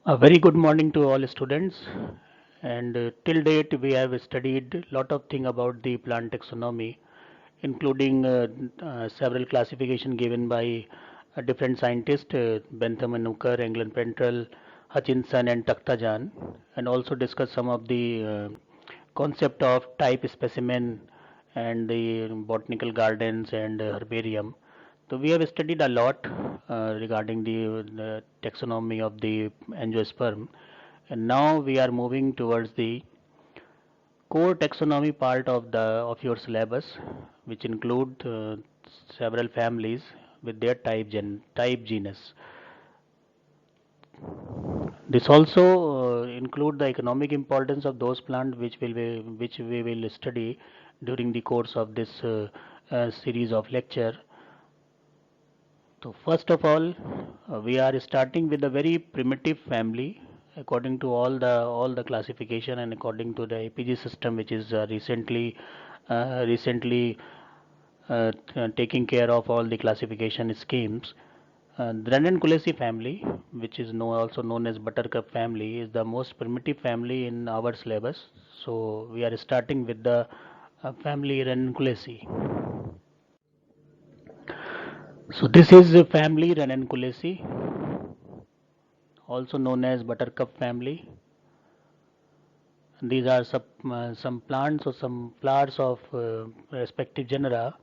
A very good morning to all students. And till date, we have studied a lot of things about the plant taxonomy, including several classification given by different scientists, Bentham and Nooker, England Pentrell, Hutchinson, and Takhtajan, and also discuss some of the concept of type specimen and the botanical gardens and herbarium. So we have studied a lot regarding the taxonomy of the angiosperm, and now we are moving towards the core taxonomy part of the of your syllabus, which include several families with their type genus. This also include the economic importance of those plants which we will study during the course of this series of lecture. So first of all, we are starting with a very primitive family according to all the classification and according to the APG system, which is recently taking care of all the classification schemes. The Ranunculatae family, which is also known as buttercup family, is the most primitive family in our syllabus. So we are starting with the family Ranunculatae. So this is the family Ranunculatae, also known as buttercup family. These are some plants or some flowers of respective genera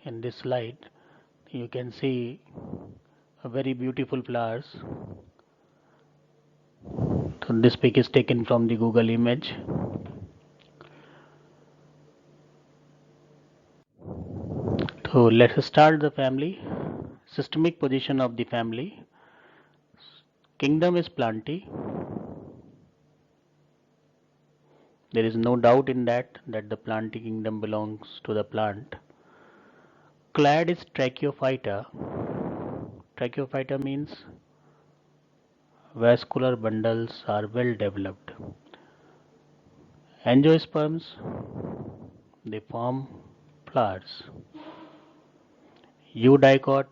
in this slide. You can see a very beautiful flowers. So this pic is taken from the Google image. So let's start the family. Systemic position of the family. Kingdom is Plantae. There is no doubt in that the Plantae kingdom belongs to the plant. Clade is Tracheophyta. Tracheophyta means vascular bundles are well developed. Angiosperms, they form flowers. Eudicot,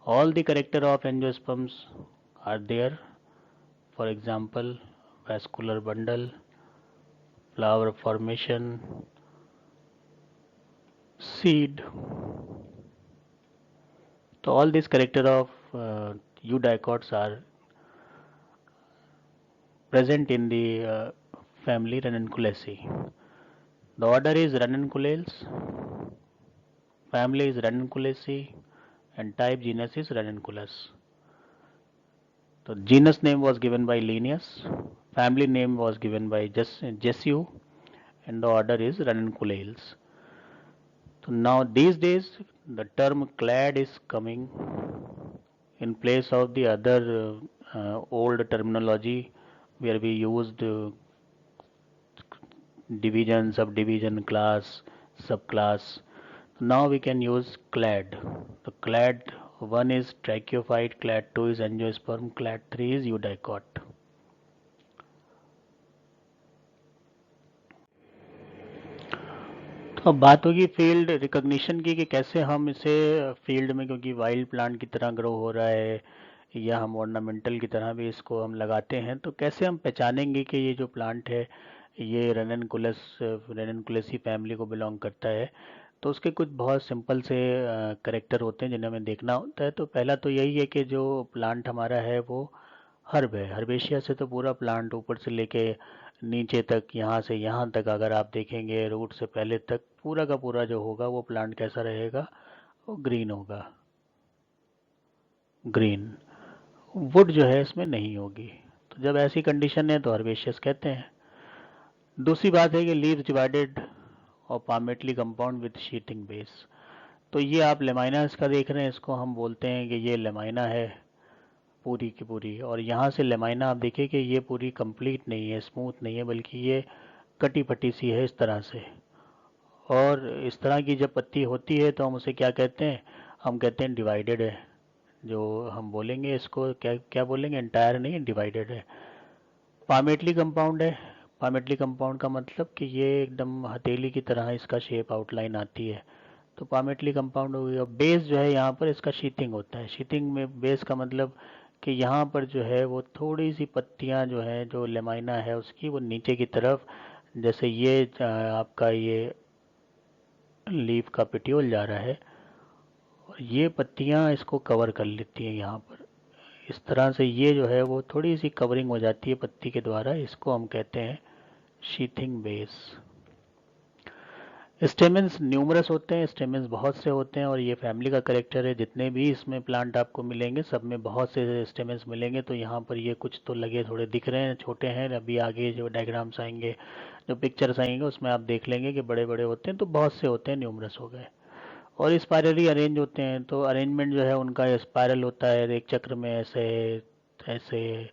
all the character of angiosperms are there. For example, vascular bundle, flower formation, seed. So all these character of eudicots are present in the family Ranunculaceae. The order is Ranunculales, family is Ranunculaceae, and type genus is Ranunculus. So genus name was given by Linnaeus, family name was given by Jussieu, and the order is Ranunculales. So now these days the term clade is coming in place of the other old terminology where we used division, subdivision, class, subclass. Now we can use clade. The clade 1 is tracheophyte, clade 2 is angiosperm, clade 3 is eudicot. तो अब बात होगी field recognition की कि कैसे हम इसे field में, क्योंकि वाइल्ड प्लांट की तरह ग्रो हो रहा है या हम ऑर्नामेंटल की तरह भी इसको हम लगाते हैं, तो कैसे हम पहचानेंगे कि ये जो प्लांट है ये रेननकुलसी फैमिली को बिलोंग करता है। तो उसके कुछ बहुत सिंपल से करेक्टर होते हैं जिन्हें हमें देखना होता है। तो पहला तो यही है कि जो प्लांट हमारा है वो हर्ब है। हर्बेशिया से तो पूरा प्लांट ऊपर से लेके नीचे तक, यहाँ से यहाँ तक अगर आप देखेंगे रूट से पहले तक, पूरा का पूरा जो होगा वो प्लांट कैसा रहेगा, वो ग्रीन होगा। ग्रीन वुड जो है इसमें नहीं होगी। तो जब ऐसी कंडीशन है तो हर्बेशियस कहते हैं। दूसरी बात है कि लीव्स डिवाइडेड और palmately compound with sheathing base. तो ये आप लेमाइना इसका देख रहे हैं, इसको हम बोलते हैं कि ये लेमाइना है पूरी की पूरी। और यहाँ से लेमाइना आप देखिए कि ये पूरी कंप्लीट नहीं है, स्मूथ नहीं है, बल्कि ये कटी फटी सी है इस तरह से। और इस तरह की जब पत्ती होती है तो हम उसे क्या कहते हैं, हम कहते हैं डिवाइडेड है। जो हम बोलेंगे इसको क्या क्या बोलेंगे, एंटायर नहीं, डिवाइडेड है। पामेटली कंपाउंड है। पामेटली कंपाउंड का मतलब कि ये एकदम हथेली की तरह इसका शेप आउटलाइन आती है, तो पामेटली कंपाउंड हो गया। बेस जो है यहाँ पर इसका शीथिंग होता है। शीथिंग में बेस का मतलब कि यहाँ पर जो है वो थोड़ी सी पत्तियाँ जो है, जो लेमाइना है उसकी, वो नीचे की तरफ, जैसे ये आपका ये लीफ का पेटियोल जा रहा है, और ये पत्तियाँ इसको कवर कर लेती हैं यहाँ पर। इस तरह से ये जो है वो थोड़ी सी कवरिंग हो जाती है पत्ती के द्वारा, इसको हम कहते हैं शीथिंग बेस। स्टेमेंस न्यूमरस होते हैं, स्टेमेंस बहुत से होते हैं, और ये फैमिली का करेक्टर है। जितने भी इसमें प्लांट आपको मिलेंगे सब में बहुत से स्टेमेंस मिलेंगे। तो यहाँ पर ये कुछ तो लगे थोड़े दिख रहे हैं, छोटे हैं। अभी आगे जो डायग्राम्स आएंगे, जो पिक्चर्स आएंगे, उसमें आप देख लेंगे कि बड़े बड़े होते हैं। तो बहुत से होते हैं, न्यूमरस हो गए। और स्पायरली अरेंज होते हैं, तो अरेंजमेंट जो है उनका स्पायरल होता है, एक चक्र में ऐसे ऐसे।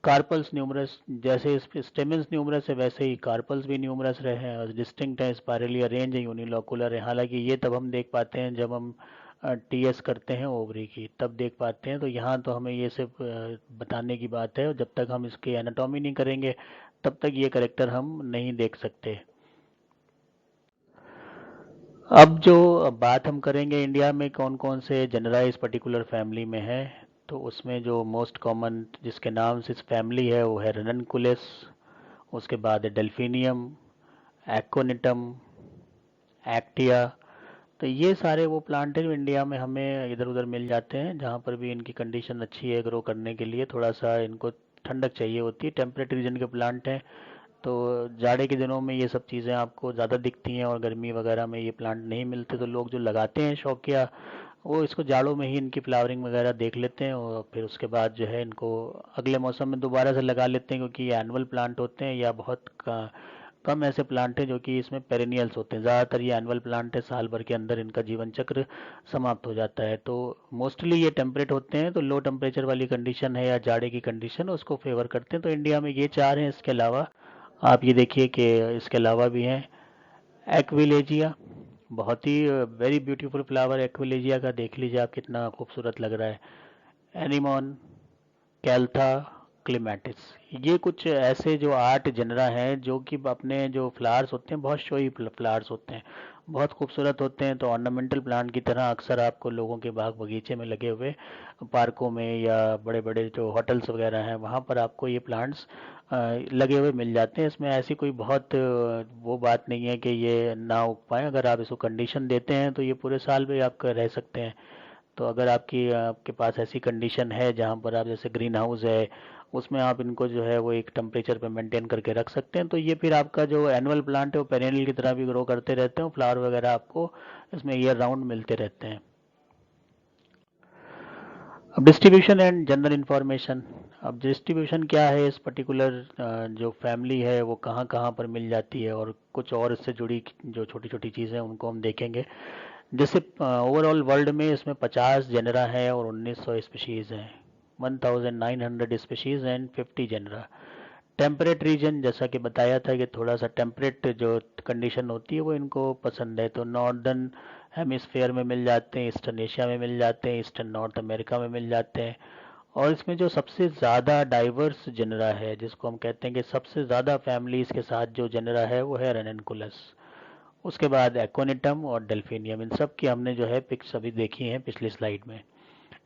कार्पल्स न्यूमरस, जैसे स्टेमेंस न्यूमरस है वैसे ही कार्पल्स भी न्यूमरस रहे हैं, और डिस्टिंक्ट है, स्पायरली अरेंज है, यूनिलोकुलर है। हालांकि ये तब हम देख पाते हैं जब हम टीएस करते हैं ओवरी की, तब देख पाते हैं। तो यहाँ तो हमें ये सिर्फ बताने की बात है, और जब तक हम इसकी एनाटॉमी नहीं करेंगे तब तक ये करेक्टर हम नहीं देख सकते। अब जो बात हम करेंगे इंडिया में कौन कौन से जनरा इस पर्टिकुलर फैमिली में है, तो उसमें जो मोस्ट कॉमन जिसके नाम से इस फैमिली है वो है रननकुलिस। उसके बाद है डेल्फिनियम, एक्कोनिटम, एक्टिया। तो ये सारे वो प्लांट हैं जो इंडिया में हमें इधर उधर मिल जाते हैं, जहाँ पर भी इनकी कंडीशन अच्छी है ग्रो करने के लिए। थोड़ा सा इनको ठंडक चाहिए होती है, टेम्परेट रीजन के प्लांट हैं। तो जाड़े के दिनों में ये सब चीज़ें आपको ज़्यादा दिखती हैं, और गर्मी वगैरह में ये प्लांट नहीं मिलते। तो लोग जो लगाते हैं शौकिया, वो इसको जाड़ों में ही इनकी फ्लावरिंग वगैरह देख लेते हैं, और फिर उसके बाद जो है इनको अगले मौसम में दोबारा से लगा लेते हैं, क्योंकि ये एनुअल प्लांट होते हैं, या बहुत कम ऐसे प्लांट हैं जो कि इसमें पेरेनियल्स होते हैं। ज़्यादातर ये एनुअल प्लांट है, साल भर के अंदर इनका जीवन चक्र समाप्त हो जाता है। तो मोस्टली ये टेम्परेट होते हैं, तो लो टेम्परेचर वाली कंडीशन है या जाड़े की कंडीशन उसको फेवर करते हैं। तो इंडिया में ये चार हैं। इसके अलावा आप ये देखिए कि इसके अलावा भी हैं एक्विलेजिया, बहुत ही वेरी ब्यूटीफुल फ्लावर एक्विलेजिया का, देख लीजिए आप कितना खूबसूरत लग रहा है। एनिमोन, कैल्था, क्लिमेटिस, ये कुछ ऐसे जो 8 जनरा हैं जो कि अपने जो फ्लावर्स होते हैं बहुत शोई फ्लावर्स होते हैं, बहुत खूबसूरत होते हैं। तो ऑर्नामेंटल प्लांट की तरह अक्सर आपको लोगों के बाग बगीचे में लगे हुए, पार्कों में या बड़े बड़े जो होटल्स वगैरह हैं वहाँ पर आपको ये प्लांट्स लगे हुए मिल जाते हैं। इसमें ऐसी कोई बहुत वो बात नहीं है कि ये ना उग पाए। अगर आप इसको कंडीशन देते हैं तो ये पूरे साल भी आप रह सकते हैं। तो अगर आपके पास ऐसी कंडीशन है जहाँ पर आप, जैसे ग्रीन हाउस है, उसमें आप इनको जो है वो एक टेम्परेचर पे मेंटेन करके रख सकते हैं, तो ये फिर आपका जो एनुअल प्लांट है वो पेरेनियल की तरह भी ग्रो करते रहते हैं। फ्लावर वगैरह आपको इसमें ईयर राउंड मिलते रहते हैं। अब डिस्ट्रीब्यूशन एंड जनरल इंफॉर्मेशन। अब डिस्ट्रीब्यूशन क्या है, इस पर्टिकुलर जो फैमिली है वो कहाँ कहाँ पर मिल जाती है, और कुछ और इससे जुड़ी जो छोटी छोटी चीज़ें हैं उनको हम देखेंगे। जैसे ओवरऑल वर्ल्ड में इसमें 50 जेनरा है और 1900 स्पीशीज़ हैं, 1900 species and 50 genera. Temperate region, जैसा कि बताया था कि थोड़ा सा टेम्परेट जो कंडीशन होती है वो इनको पसंद है, तो नॉर्दर्न हेमिस्फेयर में मिल जाते हैं, ईस्टर्न एशिया में मिल जाते हैं, ईस्टर्न नॉर्थ अमेरिका में मिल जाते हैं। और इसमें जो सबसे ज़्यादा डाइवर्स जनरा है, जिसको हम कहते हैं कि सबसे ज़्यादा फैमिलीज़ के साथ जो जनरा है वो है रेननकुलस। उसके बाद एक्ोनिटम और डेल्फिनियम, इन सब की हमने जो है पिक्स अभी देखी हैं पिछली स्लाइड में।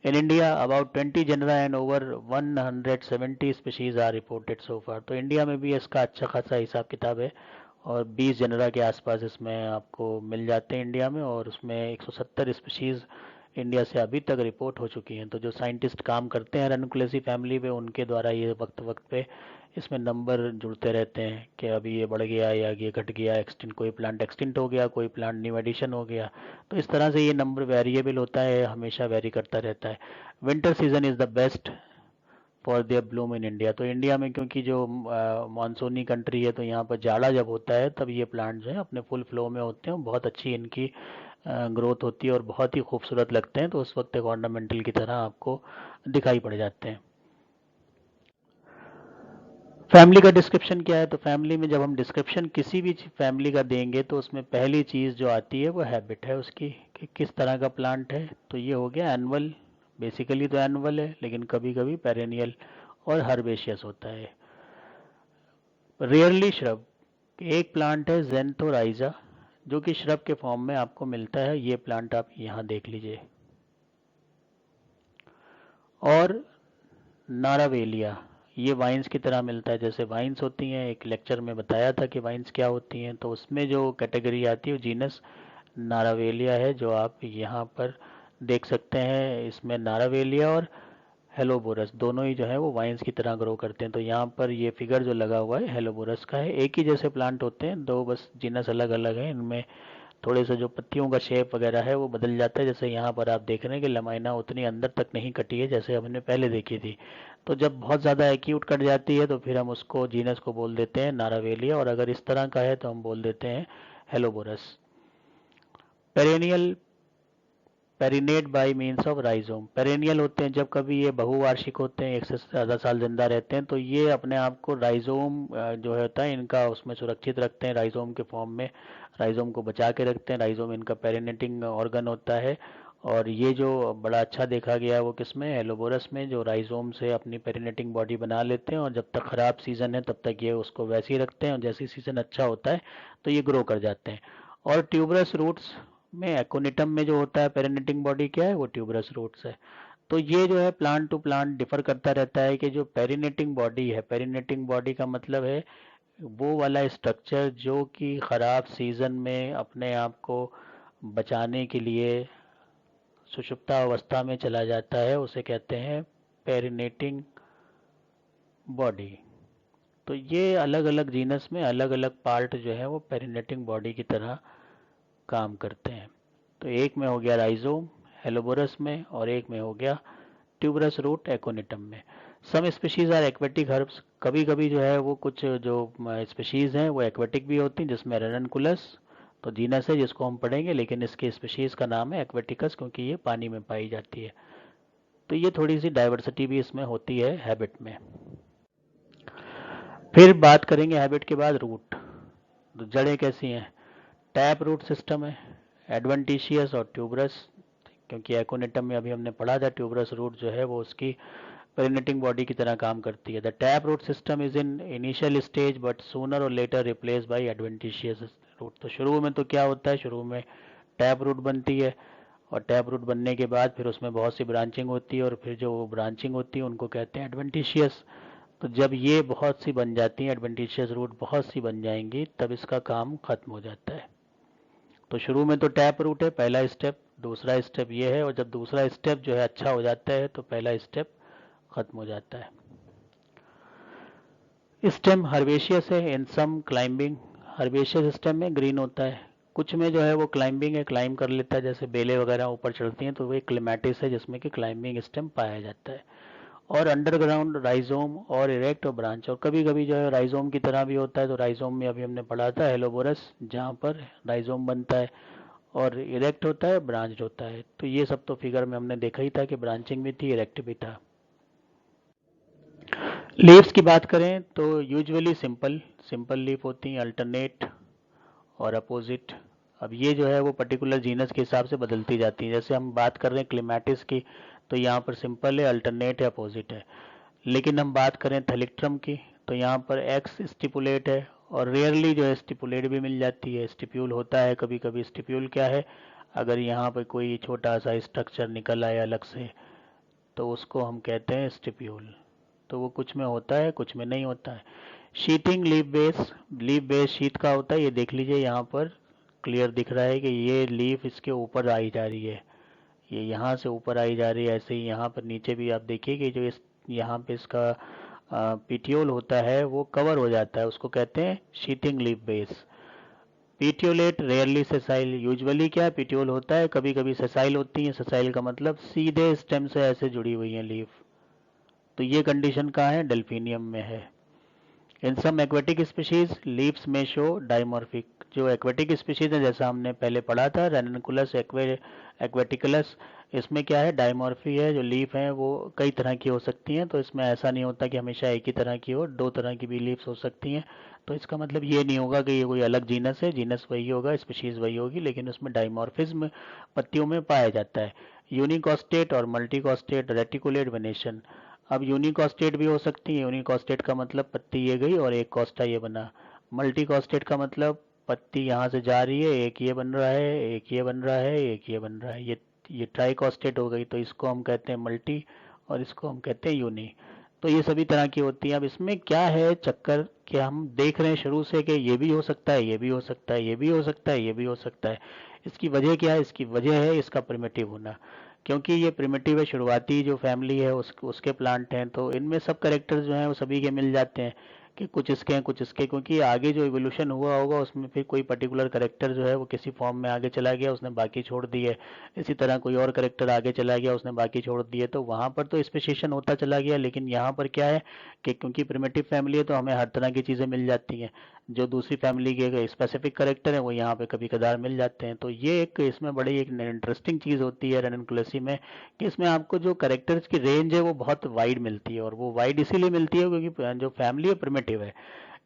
In India about 20 genera and over 170 species are reported so far. तो इंडिया में भी इसका अच्छा खासा हिसाब किताब है, और 20 जनरा के आसपास इसमें आपको मिल जाते हैं इंडिया में, और उसमें 170 स्पीशीज इंडिया से अभी तक रिपोर्ट हो चुकी हैं। तो जो साइंटिस्ट काम करते हैं रेनकुलेसी फैमिली पे, उनके द्वारा ये वक्त वक्त पे इसमें नंबर जुड़ते रहते हैं कि अभी ये बढ़ गया या ये घट गया, एक्सटिंट, कोई प्लांट एक्सटिंट हो गया, कोई प्लांट न्यू एडिशन हो गया। तो इस तरह से ये नंबर वेरिएबल होता है, हमेशा वेरी करता रहता है। Winter season is the best for their Bloom in India. तो इंडिया में क्योंकि जो मानसूनी कंट्री है, तो यहाँ पर जाड़ा जब होता है तब ये प्लांट जो है अपने फुल फ्लो में होते हैं, बहुत अच्छी इनकी ग्रोथ होती है और बहुत ही खूबसूरत लगते हैं। तो उस वक्त एक ऑर्नामेंटल की तरह आपको दिखाई पड़ जाते हैं। फैमिली का डिस्क्रिप्शन क्या है, तो फैमिली में जब हम डिस्क्रिप्शन किसी भी फैमिली का देंगे तो उसमें पहली चीज़ जो आती है वो हैबिट है उसकी, कि किस तरह का प्लांट है। तो ये हो गया एनुअल, बेसिकली तो एनुअल है, लेकिन कभी कभी पेरेनियल और हर्बेशियस होता है। रेयरली श्रब, एक प्लांट है जेंथोराइजा, जो कि श्रब के फॉर्म में आपको मिलता है। ये प्लांट आप यहाँ देख लीजिए। और नारावेलिया, ये वाइन्स की तरह मिलता है। जैसे वाइन्स होती हैं, एक लेक्चर में बताया था कि वाइन्स क्या होती हैं, तो उसमें जो कैटेगरी आती है वो जीनस नारावेलिया है, जो आप यहाँ पर देख सकते हैं। इसमें नारावेलिया और हेलोबोरस दोनों ही जो है वो वाइन्स की तरह ग्रो करते हैं। तो यहाँ पर ये फिगर जो लगा हुआ है हेलोबोरस का है। एक ही जैसे प्लांट होते हैं, दो बस जीनस अलग अलग है। इनमें थोड़े से जो पत्तियों का शेप वगैरह है वो बदल जाता है। जैसे यहाँ पर आप देख रहे हैं कि लमाइना उतनी अंदर तक नहीं कटी है जैसे हमने पहले देखी थी। तो जब बहुत ज़्यादा एक्यूट कट जाती है तो फिर हम उसको जीनस को बोल देते हैं नारावेलिया, और अगर इस तरह का है तो हम बोल देते हैं Helleborus. Perennial, perennate by means of rhizome. Perennial होते हैं जब कभी ये बहुवार्षिक होते हैं, एक से ज़्यादा साल जिंदा रहते हैं, तो ये अपने आप को राइजोम जो होता है इनका उसमें सुरक्षित रखते हैं राइजोम के फॉर्म में, राइजोम को बचा के रखते हैं। राइजोम इनका पेरिनेटिंग ऑर्गन होता है। और ये जो बड़ा अच्छा देखा गया है वो किसमें, एलोबोरस में, जो राइजोम से अपनी पेरिनेटिंग बॉडी बना लेते हैं और जब तक ख़राब सीज़न है तब तक ये उसको वैसे ही रखते हैं, और जैसे ही सीज़न अच्छा होता है तो ये ग्रो कर जाते हैं। और ट्यूबरस रूट्स में, एकोनिटम में जो होता है पेरिनेटिंग बॉडी क्या है, वो ट्यूबरस रूट्स है। तो ये जो है प्लांट टू प्लांट डिफर करता रहता है कि जो पेरिनेटिंग बॉडी है, पेरिनेटिंग बॉडी का मतलब है वो वाला स्ट्रक्चर जो कि ख़राब सीज़न में अपने आप को बचाने के लिए सुषुप्ता अवस्था में चला जाता है, उसे कहते हैं पेरिनेटिंग बॉडी। तो ये अलग अलग जीनस में अलग अलग पार्ट जो है वो पेरिनेटिंग बॉडी की तरह काम करते हैं। तो एक में हो गया राइजोम हेलोबोरस में, और एक में हो गया ट्यूबरस रूट एकोनिटम में। Some species are aquatic herbs, कभी कभी जो है वो कुछ जो स्पीशीज हैं वो एक्वेटिक भी होती हैं, जिसमें रेननकुलस तो जीनस है जिसको हम पढ़ेंगे, लेकिन इसके स्पीशीज का नाम है एक्वेटिकस क्योंकि ये पानी में पाई जाती है। तो ये थोड़ी सी डाइवर्सिटी भी इसमें होती है हैबिट में। फिर बात करेंगे हैबिट के बाद रूट, तो जड़ें कैसी हैं। टैप रूट सिस्टम है, एडवेंटिशियस और ट्यूबरस, क्योंकि एकोनिटम में अभी हमने पढ़ा था ट्यूबरस रूट जो है वो उसकी पेरिनेटिंग बॉडी की तरह काम करती है। The tap root system is in initial stage but sooner or later replace by adventitious root. तो शुरू में तो क्या होता है, शुरू में टैप रूट बनती है, और टैप रूट बनने के बाद फिर उसमें बहुत सी ब्रांचिंग होती है, और फिर जो ब्रांचिंग होती है उनको कहते हैं एडवेंटिशियस। तो जब ये बहुत सी बन जाती हैं, एडवेंटिशियस रूट बहुत सी बन जाएंगी, तब इसका काम खत्म हो जाता है। तो शुरू में तो टैप रूट है पहला स्टेप, दूसरा स्टेप ये है, और जब दूसरा स्टेप जो है अच्छा हो जाता है तो पहला स्टेप खत्म हो जाता है। स्टेम हर्बेशियस है, इन सम क्लाइंबिंग, हर्बेशियस स्टेम में ग्रीन होता है, कुछ में जो है वो क्लाइंबिंग है, क्लाइंब कर लेता है, जैसे बेलें वगैरह ऊपर चढ़ती हैं तो वो एक क्लेमेटिस है जिसमें कि क्लाइंबिंग स्टेम पाया जाता है। और अंडरग्राउंड राइजोम और इरेक्ट और ब्रांच, और कभी कभी जो है राइजोम की तरह भी होता है। तो राइजोम में अभी हमने पढ़ा था हेलोबोरस, जहाँ पर राइजोम बनता है, और इरेक्ट होता है, ब्रांच होता है। तो ये सब तो फिगर में हमने देखा ही था कि ब्रांचिंग भी थी, इरेक्ट भी था। लीव्स की बात करें तो यूजुअली सिंपल सिंपल लीफ होती हैं, अल्टरनेट और अपोजिट। अब ये जो है वो पर्टिकुलर जीनस के हिसाब से बदलती जाती हैं। जैसे हम बात कर रहे हैं क्लिमेटिस की, तो यहाँ पर सिंपल है, अल्टरनेट है, अपोजिट है। लेकिन हम बात करें थैलिक्ट्रम की, तो यहाँ पर एक्स स्टिपुलेट है, और रेयरली जो है स्टिपुलेट भी मिल जाती है, स्टिप्यूल होता है कभी कभी। स्टिप्यूल क्या है, अगर यहाँ पर कोई छोटा सा स्ट्रक्चर निकल आए अलग से तो उसको हम कहते हैं स्टिप्यूल। तो वो कुछ में होता है कुछ में नहीं होता है। शीटिंग लीफ बेस शीट का होता है, ये देख लीजिए यहाँ पर क्लियर दिख रहा है कि ये लीफ इसके ऊपर आई जा रही है, ये यहाँ से ऊपर आई जा रही है। ऐसे ही यहाँ पर नीचे भी आप देखिए कि जो इस यहाँ पे इसका पिटियोल होता है वो कवर हो जाता है, उसको कहते हैं sheathing leaf base. Petiolate rarely sessile, usually क्या पिटियोल होता है, कभी कभी सेसाइल होती है। सेसाइल का मतलब सीधे स्टेम से ऐसे जुड़ी हुई है लीफ। तो ये कंडीशन कहाँ है, डेल्फिनियम में है। इन सम एक्वेटिक स्पीशीज लीव्स में शो डाइमॉर्फिक, जो एक्वेटिक स्पीशीज है जैसा हमने पहले पढ़ा था रेनकुलस एक्वेटिकलस, इसमें क्या है डाइमॉर्फी है, जो लीफ है वो कई तरह की हो सकती हैं। तो इसमें ऐसा नहीं होता कि हमेशा एक ही तरह की हो, दो तरह की भी लीव्स हो सकती हैं। तो इसका मतलब ये नहीं होगा कि ये कोई अलग जीनस है, जीनस वही होगा, स्पीशीज वही होगी, लेकिन उसमें डाइमॉर्फिज्म पत्तियों में पाया जाता है। यूनिकॉस्टेट और मल्टीकॉस्टेट रेटिकुलेट वेनेशन, अब यूनिकॉस्टेट भी हो सकती है। यूनिकॉस्टेट का मतलब पत्ती ये गई और एक कॉस्टा ये बना। मल्टीकॉस्टेट का मतलब पत्ती यहाँ से जा रही है, एक ये बन रहा है, एक ये बन रहा है, एक ये बन रहा है, ये ट्राइकॉस्टेट हो गई। तो इसको हम कहते हैं मल्टी और इसको हम कहते हैं यूनी। तो ये सभी तरह की होती हैं। अब इसमें क्या है चक्कर कि हम देख रहे हैं शुरू से कि ये भी हो सकता है, ये भी हो सकता है, ये भी हो सकता है, ये भी हो सकता है। इसकी वजह क्या है? इसकी वजह है इसका प्रिमिटिव होना। क्योंकि ये प्रिमिटिव है, शुरुआती जो फैमिली है उसके प्लांट हैं, तो इनमें सब कैरेक्टर्स जो हैं वो सभी के मिल जाते हैं कि कुछ इसके हैं कुछ इसके, क्योंकि आगे जो इवोल्यूशन हुआ होगा उसमें फिर कोई पर्टिकुलर कैरेक्टर जो है वो किसी फॉर्म में आगे चला गया, उसने बाकी छोड़ दिए। इसी तरह कोई और कैरेक्टर आगे चला गया, उसने बाकी छोड़ दिए, तो वहाँ पर तो स्पेसिएशन होता चला गया। लेकिन यहाँ पर क्या है कि क्योंकि प्रिमिटिव फैमिली है तो हमें हर तरह की चीज़ें मिल जाती हैं। जो दूसरी फैमिली के स्पेसिफिक कैरेक्टर हैं वो यहाँ पे कभी कदार मिल जाते हैं। तो ये एक इसमें बड़ी एक इंटरेस्टिंग चीज़ होती है रेनकुलेसी में कि इसमें आपको जो कैरेक्टर्स की रेंज है वो बहुत वाइड मिलती है। और वो वाइड इसीलिए मिलती है क्योंकि जो फैमिली है प्रिमिटिव है,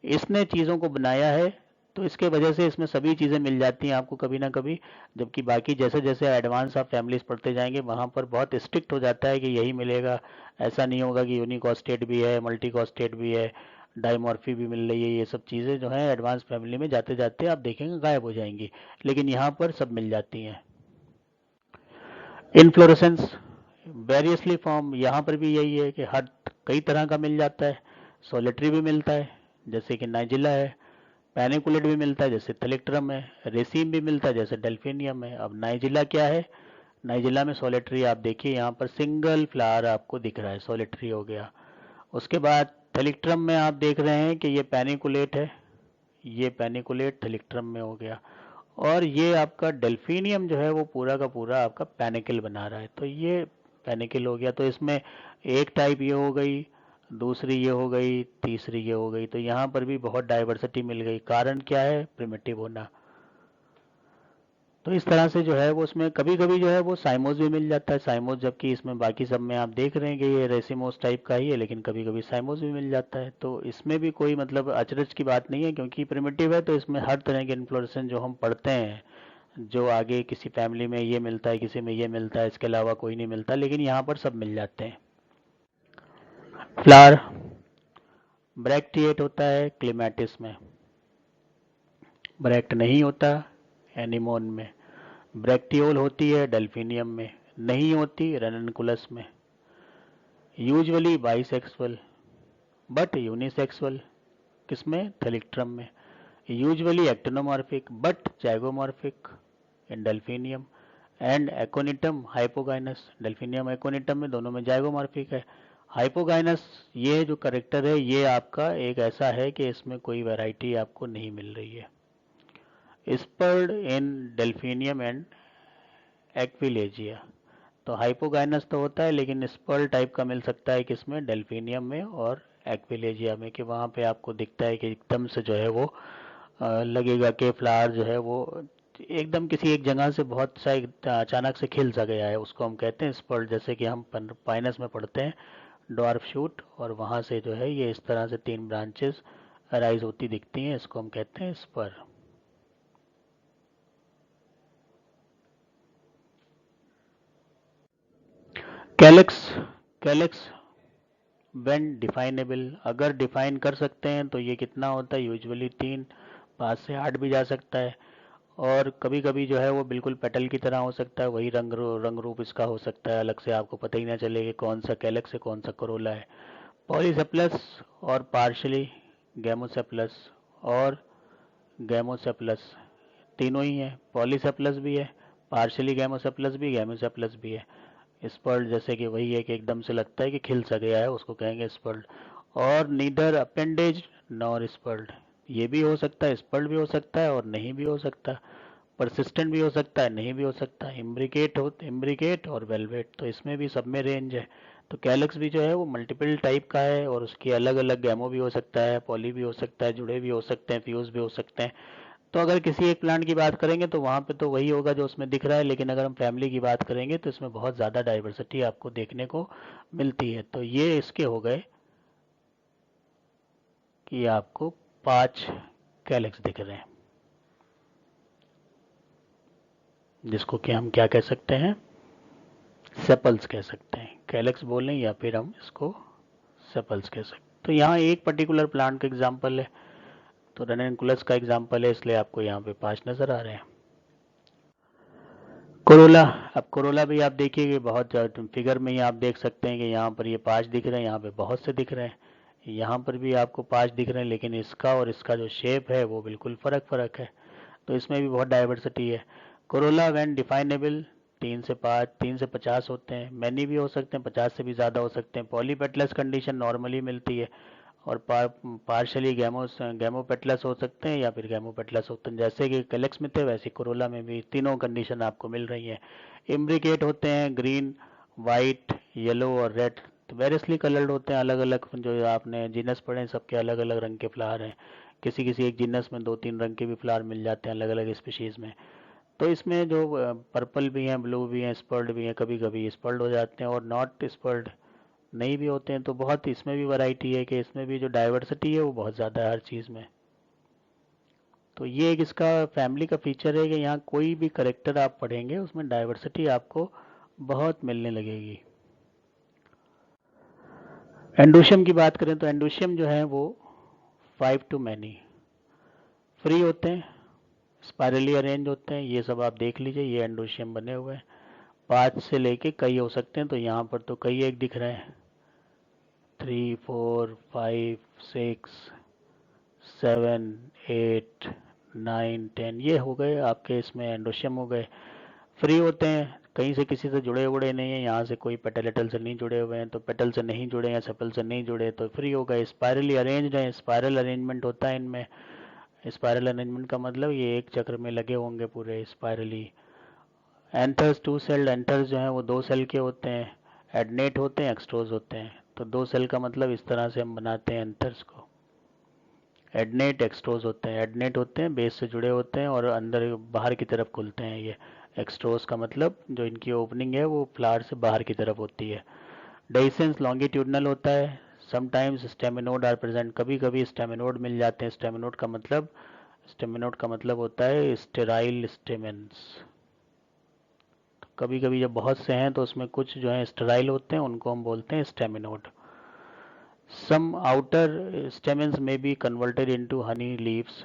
इसने चीज़ों को बनाया है, तो इसके वजह से इसमें सभी चीज़ें मिल जाती हैं आपको कभी ना कभी। जबकि बाकी जैसे जैसे एडवांस आप फैमिलीज पढ़ते जाएंगे वहाँ पर बहुत स्ट्रिक्ट हो जाता है कि यही मिलेगा। ऐसा नहीं होगा कि यूनिकॉस्टेट भी है, मल्टीकॉस्टेट भी है, डाइमॉर्फी भी मिल रही है। ये सब चीज़ें जो हैं एडवांस फैमिली में जाते जाते आप देखेंगे गायब हो जाएंगी, लेकिन यहाँ पर सब मिल जाती हैं। इनफ्लोरेसेंस वेरियसली फॉर्म, यहाँ पर भी यही है कि हर कई तरह का मिल जाता है। सोलिटरी भी मिलता है जैसे कि नाइजिला है, पैनिकुलेट भी मिलता है जैसे थेलिक्ट्रम है, रेसिम भी मिलता है जैसे डेल्फिनियम है। अब नाइजिला क्या है? नाइजिला में सोलिटरी आप देखिए यहाँ पर सिंगल फ्लावर आपको दिख रहा है, सोलिटरी हो गया। उसके बाद थेलिक्ट्रम में आप देख रहे हैं कि ये पैनिकुलेट है, ये पैनिकुलेट थेलिक्ट्रम में हो गया। और ये आपका डेल्फिनियम जो है वो पूरा का पूरा आपका पैनिकल बना रहा है, तो ये पैनिकल हो गया। तो इसमें एक टाइप ये हो गई, दूसरी ये हो गई, तीसरी ये हो गई। तो यहाँ पर भी बहुत डाइवर्सिटी मिल गई। कारण क्या है? प्रिमिटिव होना। तो इस तरह से जो है वो उसमें कभी कभी जो है वो साइमोस भी मिल जाता है, साइमोस, जबकि इसमें बाकी सब में आप देख रहे हैं कि ये रेसिमोस टाइप का ही है, लेकिन कभी कभी साइमोस भी मिल जाता है। तो इसमें भी कोई मतलब अचरज की बात नहीं है, क्योंकि प्रिमिटिव है तो इसमें हर तरह के इन्फ्लोरेसेंस जो हम पढ़ते हैं, जो आगे किसी फैमिली में ये मिलता है, किसी में ये मिलता है, इसके अलावा कोई नहीं मिलता, लेकिन यहाँ पर सब मिल जाते हैं। फ्लावर ब्रैक्टिएट होता है क्लिमेटिस में, ब्रैक्ट नहीं होता एनिमोन में। ब्रैक्टियोल होती है डेल्फिनियम में, नहीं होती रेनकुलस में। यूजुअली बाइसेक्सुअल बट यूनिसेक्सुअल, किसमें? थेलिक्ट्रम में। Usually actinomorphic but zygomorphic in Delphinium. And aconitum hypogynous, delphinium aconitum में दोनों में जाइगोमॉर्फिक है। हाइपोगाइनस ये जो करेक्टर है ये आपका एक ऐसा है कि इसमें कोई वैरायटी आपको नहीं मिल रही है। Spurred in Delphinium and Aquilegia. तो हाइपोगाइनस तो होता है लेकिन स्पर्ल टाइप का मिल सकता है किसमें? डेल्फिनियम में और एक्विलेजिया में, कि वहाँ पे आपको दिखता है कि एकदम से जो है वो लगेगा कि फ्लावर जो है वो एकदम किसी एक जगह से बहुत सा अचानक से खिल सा गया है, उसको हम कहते हैं स्पर्ल। जैसे कि हम पाइनस में पढ़ते हैं डॉर्फ शूट, और वहाँ से जो है ये इस तरह से 3 ब्रांचेस अराइज होती दिखती हैं, इसको हम कहते हैं spur. Calyx, calyx when definable, अगर डिफाइन कर सकते हैं तो ये कितना होता है? यूजुअली 3, 5 से 8 भी जा सकता है। और कभी कभी जो है वो बिल्कुल पेटल की तरह हो सकता है, वही रंग रूप इसका हो सकता है, अलग से आपको पता ही ना चले कि कौन सा कैलेक्स है कौन सा कोरोला है। पॉलीसेप्लस और पार्शली गैमोसेप्लस और गैमोसेप्लस तीनों ही है। पॉलीसेप्लस भी है, पार्शली गैमोसेप्लस भी, गैमोसेप्लस भी है। स्पर्ल्ड जैसे कि वही है कि एकदम से लगता है कि खिल सा गया है, उसको कहेंगे स्पर्ल्ड। और नीदर अपेंडेज नॉर स्पर्ल्ड, ये भी हो सकता है, स्पर्ल्ड भी हो सकता है और नहीं भी हो सकता। परसिस्टेंट भी हो सकता है, नहीं भी हो सकता। इम्ब्रिकेट और वेलवेट, तो इसमें भी सब में रेंज है। तो कैलक्स भी जो है वो मल्टीपल टाइप का है, और उसकी अलग अलग गैमो भी हो सकता है, पॉली भी हो सकता है, जुड़े भी हो सकते हैं, फ्यूज भी हो सकते हैं। तो अगर किसी एक प्लांट की बात करेंगे तो वहाँ पे तो वही होगा जो उसमें दिख रहा है, लेकिन अगर हम फैमिली की बात करेंगे तो इसमें बहुत ज़्यादा डाइवर्सिटी आपको देखने को मिलती है। तो ये इसके हो गए कि आपको 5 कैलेक्स दिख रहे हैं, जिसको कि हम क्या कह सकते हैं? सेपल्स कह सकते हैं। कैलेक्स बोलें या फिर हम इसको सेपल्स कह सकते हैं। तो यहाँ एक पर्टिकुलर प्लांट का एग्जाम्पल है, तो रेनकुलस का एग्जाम्पल है, इसलिए आपको यहाँ पे 5 नज़र आ रहे हैं। कोरोला, अब कोरोला भी आप देखिए कि बहुत फिगर में ही आप देख सकते हैं कि यहाँ पर ये 5 दिख रहे हैं, यहाँ पे बहुत से दिख रहे हैं, यहाँ पर भी आपको 5 दिख रहे हैं, लेकिन इसका और इसका जो शेप है वो बिल्कुल फ़र्क है। तो इसमें भी बहुत डाइवर्सिटी है। कोरोला व्हेन डिफाइनेबल 3 से 50 होते हैं, मैनी भी हो सकते हैं, 50 से भी ज़्यादा हो सकते हैं। पॉलीपेटलस कंडीशन नॉर्मली मिलती है, और पार्शली गैमोपेटलस हो सकते हैं या फिर गैमोपेटलस होते हैं, जैसे कि कैलेक्स में थे वैसे कोरोला में भी तीनों कंडीशन आपको मिल रही हैं। इम्ब्रिकेट होते हैं ग्रीन, वाइट, येलो और रेड, तो वेरियसली कलर्ड होते हैं, अलग अलग जो आपने जीनस पढ़े हैं सबके अलग अलग रंग के फ्लावर हैं। किसी किसी एक जीनस में 2-3 रंग के भी फ्लावर मिल जाते हैं अलग अलग स्पीशीज़ में। तो इसमें जो पर्पल भी हैं, ब्लू भी हैं, स्पर्ल्ड भी हैं, कभी कभी स्पर्ल्ड हो जाते हैं और नॉट स्पर्ल्ड नहीं भी होते हैं। तो बहुत इसमें भी वैरायटी है कि इसमें भी जो डाइवर्सिटी है वो बहुत ज़्यादा है हर चीज़ में। तो ये एक इसका फैमिली का फीचर है कि यहाँ कोई भी करेक्टर आप पढ़ेंगे उसमें डाइवर्सिटी आपको बहुत मिलने लगेगी। एंडोशियम की बात करें तो एंडोशियम जो है वो 5 to many फ्री होते हैं, स्पायरली अरेंज होते हैं, ये सब आप देख लीजिए, ये एंडोशियम बने हुए हैं। 5 से लेके कई हो सकते हैं, तो यहाँ पर तो कई एक दिख रहे हैं, 3, 4, 5, 6, 7, 8, 9, 10, ये हो गए आपके इसमें एंडोशियम हो गए। फ्री होते हैं, कहीं से किसी से जुड़े हुए नहीं है, यहाँ से कोई पेटलेटल से नहीं जुड़े हुए हैं, तो पेटल से नहीं जुड़े हैं, सेपल से नहीं जुड़े, तो फ्री हो गए। स्पायरली अरेंज्ड है, स्पायरल अरेंजमेंट होता है इनमें। स्पायरल अरेंजमेंट का मतलब ये एक चक्र में लगे होंगे पूरे स्पायरली। एंथर्स 2 सेल्ड, एंथर्स जो हैं वो 2 सेल के होते हैं, एडनेट होते हैं, एक्सट्रोज होते हैं। तो 2 सेल का मतलब इस तरह से हम बनाते हैं एंथर्स को। एडनेट एक्सट्रोज होते हैं, एडनेट होते हैं बेस से जुड़े होते हैं और अंदर बाहर की तरफ खुलते हैं। ये एक्सट्रोज का मतलब जो इनकी ओपनिंग है वो फ्लावर से बाहर की तरफ होती है। डेhiscence लॉन्गिट्यूडनल होता है। समटाइम्स स्टेमिनोड आर प्रेजेंट, कभी कभी स्टेमिनोड मिल जाते हैं। स्टेमिनोड का मतलब होता है स्टेराइल स्टेमेंस। कभी कभी जब बहुत से हैं तो उसमें कुछ जो है स्टेराइल होते हैं, उनको हम बोलते हैं स्टेमिनोड। सम आउटर स्टेमेंस में be converted into honey leaves.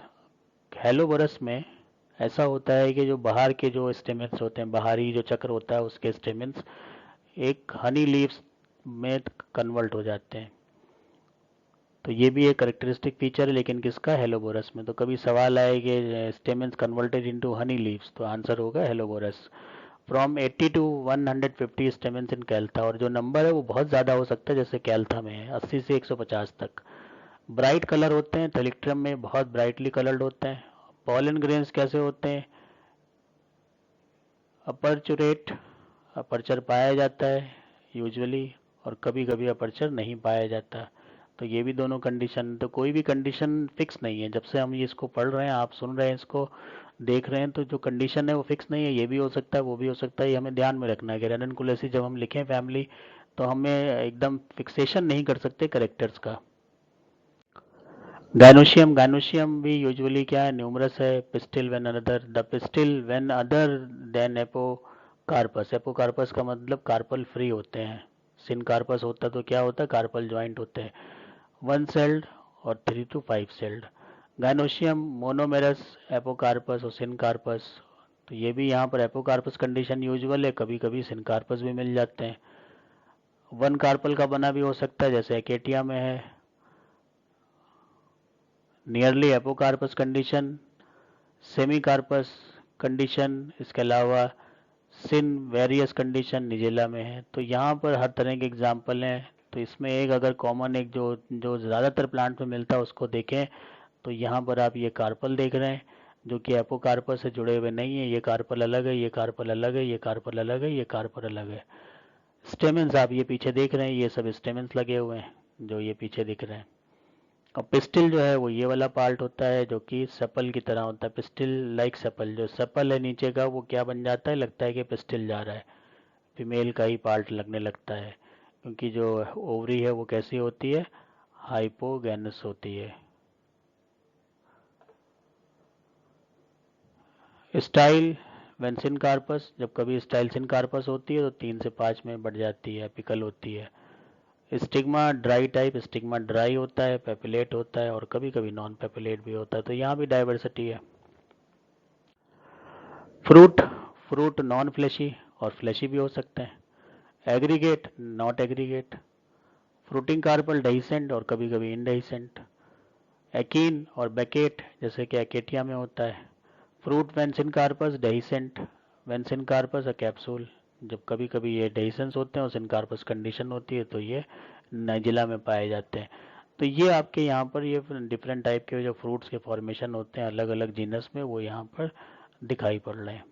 Helleborus में ऐसा होता है कि जो बाहर के जो स्टेमेंस होते हैं, बाहरी जो चक्र होता है उसके स्टेमेंस एक हनी लीव्स में कन्वर्ट हो जाते हैं। तो ये भी एक करेक्टरिस्टिक फीचर है, लेकिन किसका? हेलोबोरस में। तो कभी सवाल आए कि stamens converted into honey leaves, तो आंसर होगा हेलोबोरस। फ्रॉम 80 to 150 स्टेमेंस इन कैल्था, और जो नंबर है वो बहुत ज़्यादा हो सकता है, जैसे कैल्था में है 80 से 150 तक। ब्राइट कलर होते हैं, थैलिक्ट्रम में बहुत ब्राइटली कलर्ड होते हैं। पॉलन ग्रेन्स कैसे होते हैं? अपर्चुरेट, अपर्चर पाया जाता है यूजुअली, और कभी कभी अपर्चर नहीं पाया जाता। तो ये भी दोनों कंडीशन, तो कोई भी कंडीशन फिक्स नहीं है। जब से हम ये इसको पढ़ रहे हैं, आप सुन रहे हैं, इसको देख रहे हैं, तो जो कंडीशन है वो फिक्स नहीं है। ये भी हो सकता है, वो भी हो सकता है, ये हमें ध्यान में रखना है कि रेननकुलेसी जब हम लिखें फैमिली, तो हमें एकदम फिक्सेशन नहीं कर सकते करेक्टर्स का। गायनोशियम भी यूजुअली क्या है? न्यूमरस है। Pistil when another, the pistil when other than apocarpous. Apocarpous का मतलब कार्पल फ्री होते हैं। सिनकार्पस होता तो क्या होता? कार्पल ज्वाइंट होते हैं। 1 सेल्ड और 3 to 5 सेल्ड। गायनोशियम मोनोमेरस, एपोकार्पस और सिनकार्पस। तो ये भी यहाँ पर एपोकार्पस कंडीशन यूजुअल है, कभी कभी सिनकार्पस भी मिल जाते हैं। 1 कार्पल का बना भी हो सकता है, जैसे एकेटिया में है। Nearly apocarpous condition, semi carpous condition, इसके अलावा सिन वेरियस कंडीशन निजेला में है। तो यहाँ पर हर तरह के एग्जाम्पल हैं। तो इसमें एक अगर कॉमन एक जो जो ज़्यादातर प्लांट में मिलता है उसको देखें, तो यहाँ पर आप ये कार्पल देख रहे हैं जो कि एपोकार्पस से जुड़े हुए नहीं है। ये कार्पल अलग है, ये कार्पल अलग है, ये कार्पल अलग है, ये कार्पल अलग है। स्टेमेंस आप ये पीछे देख रहे हैं, ये सब स्टेमेंस लगे हुए हैं जो ये पीछे दिख रहे हैं। और पिस्टिल जो है वो ये वाला पार्ट होता है जो कि सेपल की तरह होता है। पिस्टिल लाइक सेपल, जो सेपल है नीचे का वो क्या बन जाता है? लगता है कि पिस्टिल जा रहा है, फीमेल का ही पार्ट लगने लगता है, क्योंकि जो ओवरी है वो कैसी होती है? हाइपोगैनस होती है। स्टाइल व्हेन सिनकार्पस, जब कभी स्टाइल सिनकार्पस होती है तो 3 से 5 में बढ़ जाती है, एपिकल होती है। Stigma dry type, stigma dry होता है, पेपिलेट होता है, और कभी कभी नॉन पेपिलेट भी होता है। तो यहाँ भी डाइवर्सिटी है। फ्रूट फ्रूट नॉन फ्लैशी और फ्लैशी भी हो सकते हैं, aggregate not aggregate, fruiting carpel dehiscent और कभी कभी इनडेहिसेंट, एकीन और बैकेट जैसे कि एकेटिया में होता है, फ्रूट वेंसिन कार्पस डेहिसेंट, वेंसिन कार्पस कैप्सूल, जब कभी कभी ये डेहिसेंस होते हैं और सिनकार्पस कंडीशन होती है तो ये नाइजिला में पाए जाते हैं। तो ये आपके यहाँ पर ये डिफरेंट टाइप के जो फ्रूट्स के फॉर्मेशन होते हैं अलग अलग जीनस में वो यहाँ पर दिखाई पड़ रहे हैं।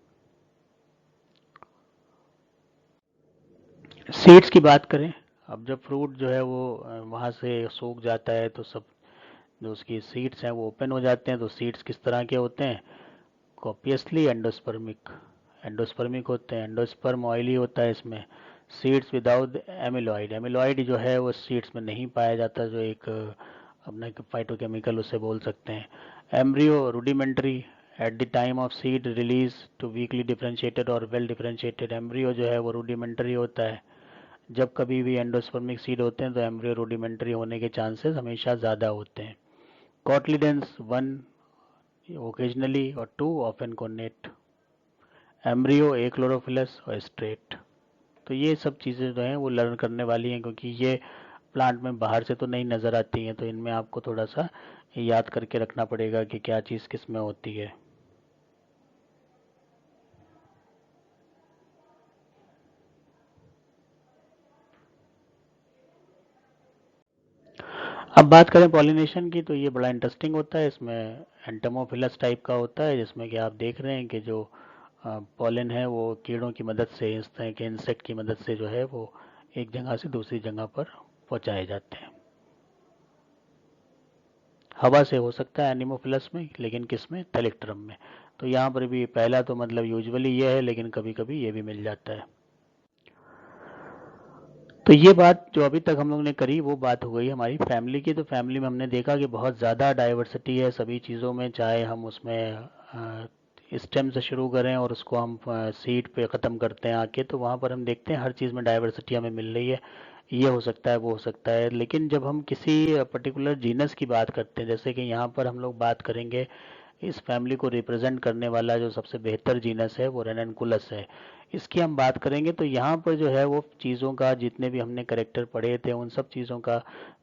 सीड्स की बात करें, अब जब फ्रूट जो है वो वहाँ से सूख जाता है तो सब जो उसकी सीड्स हैं वो ओपन हो जाते हैं। तो सीड्स किस तरह के होते हैं, कॉपियसली एंडोस्पर्मिक, एंडोस्पर्मिक होते हैं, एंडोस्पर्म ऑयली होता है इसमें, सीड्स विदाउट एमिलॉइड, एमिलॉइड जो है वो सीड्स में नहीं पाया जाता, जो एक अपना फाइटोकेमिकल उसे बोल सकते हैं। Embryo rudimentary at the time of seed release to weakly differentiated और वेल डिफरेंशिएटेड, एम्ब्रियो जो है वो रूडिमेंट्री होता है। जब कभी भी एंडोस्पर्मिक सीड होते हैं तो एम्ब्रियो रूडिमेंट्री होने के चांसेस हमेशा ज़्यादा होते हैं। कॉटलिडेंस 1 ओकेजनली और 2 ऑफन कोनेट, एम्ब्रियो एक्लोरोफिलस और स्ट्रेट। तो ये सब चीज़ें जो हैं वो लर्न करने वाली हैं क्योंकि ये प्लांट में बाहर से तो नहीं नज़र आती हैं, तो इनमें आपको थोड़ा सा याद करके रखना पड़ेगा कि क्या चीज़ किस में होती है। अब बात करें पॉलिनेशन की तो ये बड़ा इंटरेस्टिंग होता है। इसमें एंटमोफिलस टाइप का होता है जिसमें कि आप देख रहे हैं कि जो पॉलिन है वो कीड़ों की मदद से, इस तरह के इंसेक्ट की मदद से जो है वो एक जगह से दूसरी जगह पर पहुंचाए जाते हैं। हवा से हो सकता है एनिमोफिलस में, लेकिन किस में, थैलेक्ट्रम में। तो यहाँ पर भी पहला तो मतलब यूजुअली ये है, लेकिन कभी कभी ये भी मिल जाता है। तो ये बात जो अभी तक हम लोग ने करी वो बात हो गई हमारी फैमिली की। तो फैमिली में हमने देखा कि बहुत ज़्यादा डाइवर्सिटी है सभी चीज़ों में, चाहे हम उसमें स्टेम से शुरू करें और उसको हम सीड पे ख़त्म करते हैं आके, तो वहाँ पर हम देखते हैं हर चीज़ में डाइवर्सिटी हमें मिल रही है। ये हो सकता है, वो हो सकता है, लेकिन जब हम किसी पर्टिकुलर जीनस की बात करते हैं, जैसे कि यहाँ पर हम लोग बात करेंगे इस फैमिली को रिप्रेजेंट करने वाला जो सबसे बेहतर जीनस है वो रेननकुलस है, इसकी हम बात करेंगे। तो यहाँ पर जो है वो चीज़ों का जितने भी हमने करेक्टर पढ़े थे उन सब चीज़ों का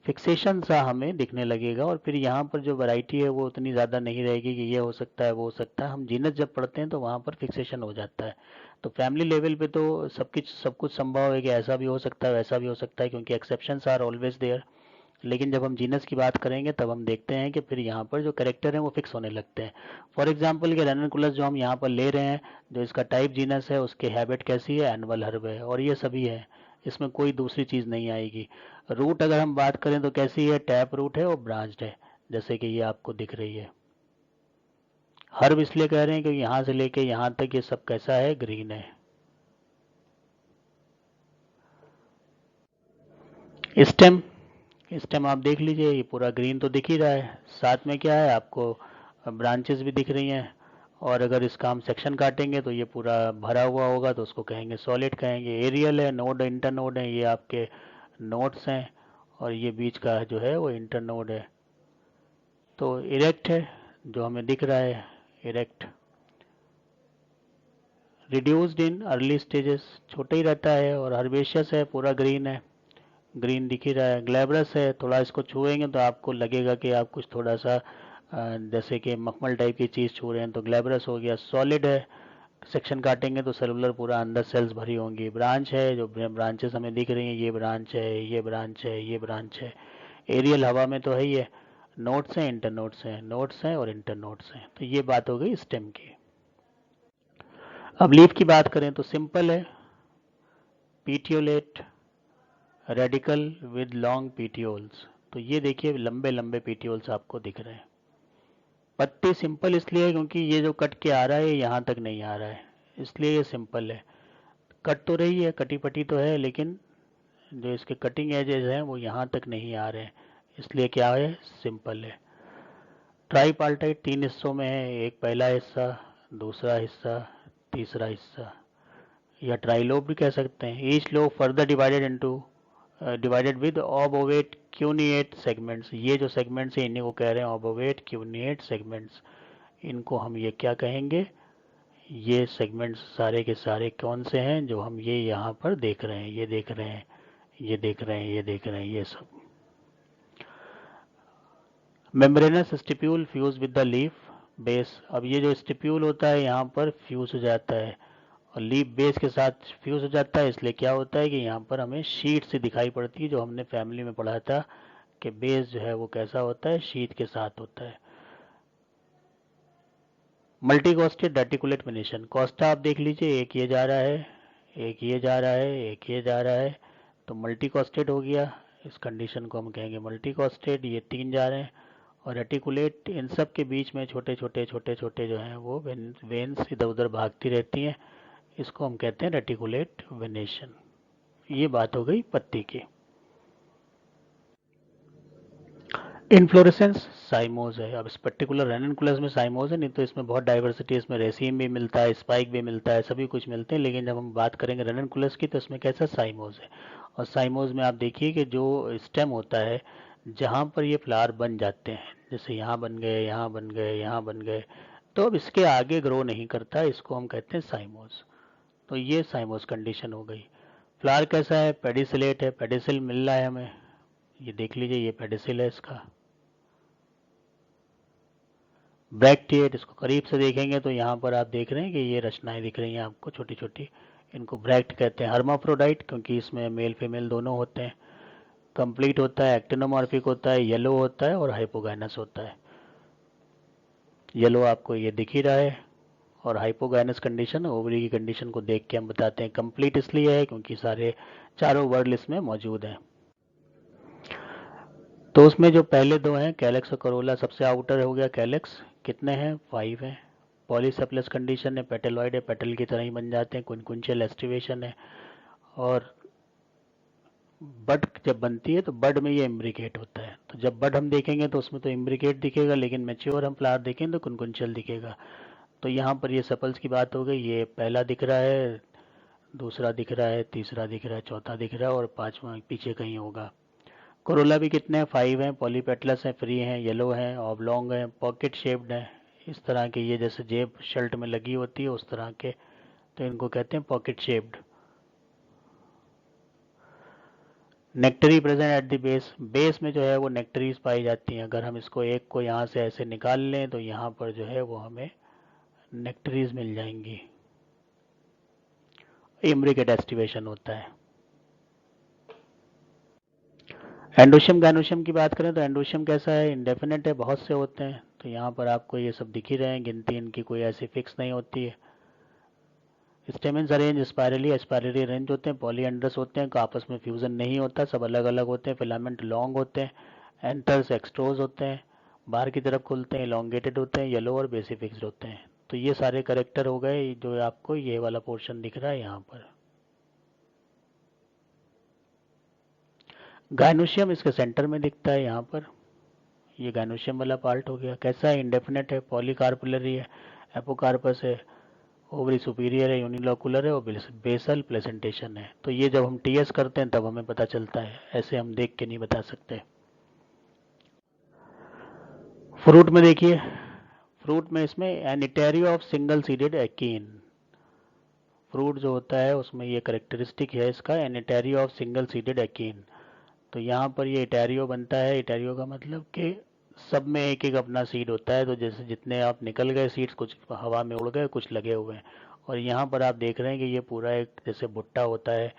फिक्सेशन सा हमें दिखने लगेगा, और फिर यहाँ पर जो वैरायटी है वो उतनी ज़्यादा नहीं रहेगी कि ये हो सकता है वो हो सकता है। हम जीनस जब पढ़ते हैं तो वहाँ पर फिक्सेशन हो जाता है। तो फैमिली लेवल पे तो सब कुछ संभव है कि ऐसा भी हो सकता है वैसा भी हो सकता है, क्योंकि एक्सेप्शंस आर ऑलवेज देयर। लेकिन जब हम जीनस की बात करेंगे तब हम देखते हैं कि फिर यहाँ पर जो करेक्टर हैं वो फिक्स होने लगते हैं। फॉर एग्जांपल कि रेननकुलस जो हम यहाँ पर ले रहे हैं, जो इसका टाइप जीनस है उसकी हैबिट कैसी है, एनुअल हर्ब है, और ये सभी है, इसमें कोई दूसरी चीज़ नहीं आएगी। रूट अगर हम बात करें तो कैसी है, टैप रूट है और ब्रांच्ड है, जैसे कि ये आपको दिख रही है। हर्ब इसलिए कह रहे हैं क्योंकि यहाँ से लेके यहाँ तक ये सब कैसा है, ग्रीन है। स्टेम, स्टेम आप देख लीजिए ये पूरा ग्रीन तो दिख ही रहा है, साथ में क्या है आपको ब्रांचेस भी दिख रही हैं। और अगर इसका हम सेक्शन काटेंगे तो ये पूरा भरा हुआ होगा तो उसको कहेंगे सॉलिड कहेंगे। एरियल है, नोड इंटर नोड है, ये आपके नोड्स हैं, और ये बीच का जो है वो इंटर नोड है। तो इरेक्ट है जो हमें दिख रहा है, erect. Reduced in early stages, छोटा ही रहता है, और हर्बेशियस है, पूरा ग्रीन है, ग्रीन दिख ही रहा है। ग्लैब्रस है, थोड़ा इसको छुएंगे तो आपको लगेगा कि आप कुछ थोड़ा सा जैसे कि मखमल टाइप की चीज़ छू रहे हैं, तो ग्लैब्रस हो गया। सॉलिड है, सेक्शन काटेंगे तो सेलुलर पूरा अंदर सेल्स भरी होंगी। ब्रांच है, जो ब्रांचेस हमें दिख रही हैं, ये ब्रांच है, ये ब्रांच है, ये ब्रांच है। एरियल हवा में तो है ही है। नोड्स हैं, इंटर नोड्स हैं, नोड्स हैं और इंटर नोड्स हैं। तो ये बात हो गई स्टेम की। अब लीफ की बात करें तो सिंपल है, पीटियोलेट, रेडिकल विद लॉन्ग पीटियोल्स। तो ये देखिए लंबे लंबे पीटियोल्स आपको दिख रहे हैं। पत्ती सिंपल इसलिए है क्योंकि ये जो कट के आ रहा है ये यहाँ तक नहीं आ रहा है, इसलिए ये सिंपल है। कट तो रही है, कटी पटी तो है, लेकिन जो इसके कटिंग एजेस हैं वो यहाँ तक नहीं आ रहे हैं, इसलिए क्या है, सिंपल है। ट्राईपार्टाइट 3 हिस्सों में है, एक पहला हिस्सा, दूसरा हिस्सा, तीसरा हिस्सा, या ट्राइलोब भी कह सकते हैं। Each lobe further divided with obovate cuneate segments. ये जो सेगमेंट्स हैं इन्हीं को कह रहे हैं ऑबोवेट क्यूनिएट सेगमेंट्स। इनको हम ये क्या कहेंगे, ये सेगमेंट्स सारे के सारे कौन से हैं जो हम ये यहाँ पर देख रहे हैं, ये देख रहे हैं, ये देख रहे हैं, ये देख रहे हैं, ये सब। Membranes stipule fuse with the leaf base. अब ये जो स्टिप्यूल होता है यहाँ पर फ्यूज हो जाता है और लीफ बेस के साथ फ्यूज हो जाता है, इसलिए क्या होता है कि यहाँ पर हमें शीट से दिखाई पड़ती है, जो हमने फैमिली में पढ़ा था कि बेस जो है वो कैसा होता है, शीट के साथ होता है। Multicostate reticulate venation. Costa आप देख लीजिए, एक ये जा रहा है, एक ये जा रहा है, एक ये जा रहा है, तो मल्टी कॉस्टेड हो गया। इस कंडीशन को हम कहेंगे मल्टी कॉस्टेड। ये 3 जा रहे हैं और रेटिकुलेट, इन सब के बीच में छोटे छोटे छोटे छोटे जो हैं वो वेन्स इधर उधर भागती रहती हैं, इसको हम कहते हैं रेटिकुलेट वेनेशन। ये बात हो गई पत्ती की। इन्फ्लोरेसेंस साइमोज है। अब इस पर्टिकुलर रेननकुलस में साइमोज है, नहीं तो इसमें बहुत डाइवर्सिटी है, इसमें रेसिम भी मिलता है, स्पाइक भी मिलता है, सभी कुछ मिलते हैं, लेकिन जब हम बात करेंगे रेननकुलस की तो इसमें कैसा साइमोज है। और साइमोज में आप देखिए कि जो स्टेम होता है जहाँ पर ये फ्लावर बन जाते हैं, जैसे यहाँ बन गए, यहाँ बन गए, यहाँ बन गए, तो अब इसके आगे ग्रो नहीं करता, इसको हम कहते हैं साइमोज। तो ये साइमोज कंडीशन हो गई। फ्लावर कैसा है, पेडिसिलेट है, पेडिसिल मिल रहा है हमें, ये देख लीजिए, ये पेडिसिल है इसका। ब्रैक्टिएट, इसको करीब से देखेंगे तो यहाँ पर आप देख रहे हैं कि ये रचनाएं दिख रही हैं आपको छोटी छोटी, इनको ब्रैक्ट कहते हैं। हर्माफ्रोडाइट, क्योंकि इसमें मेल फीमेल दोनों होते हैं। कंप्लीट होता है, एक्टिनोमॉर्फिक होता है, येलो होता है और हाइपोगाइनस होता है। येलो आपको ये दिख ही रहा है, और हाइपोगाइनस कंडीशन ओवरी की कंडीशन को देख के हम बताते हैं। कंप्लीट इसलिए है क्योंकि सारे चारों वर्ड लिस्ट में मौजूद हैं। तो उसमें जो पहले दो हैं कैलेक्स और करोला, सबसे आउटर हो गया कैलेक्स, कितने हैं, 5 हैं। पॉलीसेप्लस कंडीशन है, पेटलॉइड है, पेटल की तरह ही बन जाते हैं, क्विंकुंशियल एस्टिवेशन है। और बड जब बनती है तो बड में ये इम्ब्रिकेट होता है, तो जब बड हम देखेंगे तो उसमें तो इम्ब्रिकेट दिखेगा, लेकिन मेच्योर हम फ्लावर देखेंगे तो क्विंकुंशियल दिखेगा। तो यहाँ पर ये सपल्स की बात हो गई, ये पहला दिख रहा है, दूसरा दिख रहा है, तीसरा दिख रहा है, चौथा दिख रहा है और पांचवा पीछे कहीं होगा। कोरोला भी कितने हैं, 5 हैं। पॉलीपेटलस हैं, फ्री हैं, येलो हैं, ऑबलोंग हैं, पॉकेट शेप्ड हैं, इस तरह के, ये जैसे जेब शर्ट में लगी होती है उस तरह के, तो इनको कहते हैं pocket shaped. Nectary present at the base, base में जो है वो नेक्टरीज पाई जाती हैं। अगर हम इसको एक को यहाँ से ऐसे निकाल लें तो यहाँ पर जो है वो हमें नेक्टरीज मिल जाएंगी। इम्ब्रिकेट एस्टिवेशन होता है। एंडोशियम गाइनोशियम की बात करें तो एंडोशियम कैसा है, इंडेफिनेट है, बहुत से होते हैं, तो यहाँ पर आपको ये सब दिख ही रहे हैं, गिनती इनकी कोई ऐसी फिक्स नहीं होती है। स्टेमेंस अरेंज स्पाइरली अरेंज होते हैं, पॉलीएंड्रस होते हैं, आपस में फ्यूजन नहीं होता, सब अलग अलग होते हैं, फिलामेंट लॉन्ग होते हैं, एंथर्स एक्सट्रोज होते हैं, बाहर की तरफ खुलते हैं, इलोंगेटेड होते हैं, येलो और बेसिफिक्स्ड होते हैं। तो ये सारे करेक्टर हो गए जो आपको ये वाला पोर्शन दिख रहा है यहाँ पर। गाइनोशियम इसके सेंटर में दिखता है यहाँ पर, ये गाइनोशियम वाला पार्ट हो गया। कैसा है, इंडेफिनेट है, पॉलीकार्पुलरी है, एपोकार्पस है, ओवरी सुपीरियर है, यूनिलोकुलर है और बेसल प्लेसेंटेशन है। तो ये जब हम टीएस करते हैं तब हमें पता चलता है, ऐसे हम देख के नहीं बता सकते। फ्रूट में देखिए, फ्रूट में इसमें एनिटेरियो ऑफ सिंगल सीडेड एकीन, फ्रूट जो होता है उसमें ये करेक्टरिस्टिक है इसका, एनिटेरियो ऑफ सिंगल सीडेड एकीन। तो यहाँ पर ये इटैरियो बनता है, इटैरियो का मतलब कि सब में एक एक अपना सीड होता है, तो जैसे जितने आप निकल गए सीड्स, कुछ हवा में उड़ गए, कुछ लगे हुए हैं। और यहाँ पर आप देख रहे हैं कि ये पूरा एक जैसे भुट्टा होता है,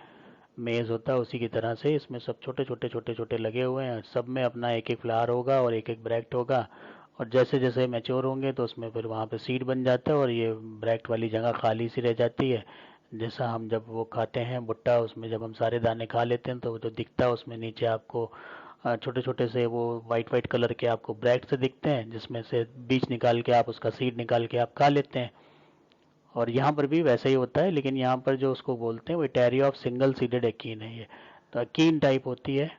मेज़ होता है, उसी की तरह से इसमें सब छोटे छोटे छोटे छोटे लगे हुए हैं, सब में अपना एक एक फ्लावर होगा और एक एक ब्रैक्ट होगा। और जैसे जैसे मैच्योर होंगे तो उसमें फिर वहाँ पे सीड बन जाता है और ये ब्रैक्ट वाली जगह खाली सी रह जाती है। जैसा हम जब वो खाते हैं भुट्टा, उसमें जब हम सारे दाने खा लेते हैं तो वो जो दिखता है उसमें नीचे आपको छोटे छोटे से वो वाइट वाइट कलर के आपको ब्रैक्ट से दिखते हैं, जिसमें से बीज निकाल के आप उसका सीड निकाल के आप खा लेते हैं। और यहाँ पर भी वैसा ही होता है, लेकिन यहाँ पर जो उसको बोलते हैं वो इटैरिया ऑफ सिंगल सीडेड एकीन है ये, तो अकीन टाइप होती है।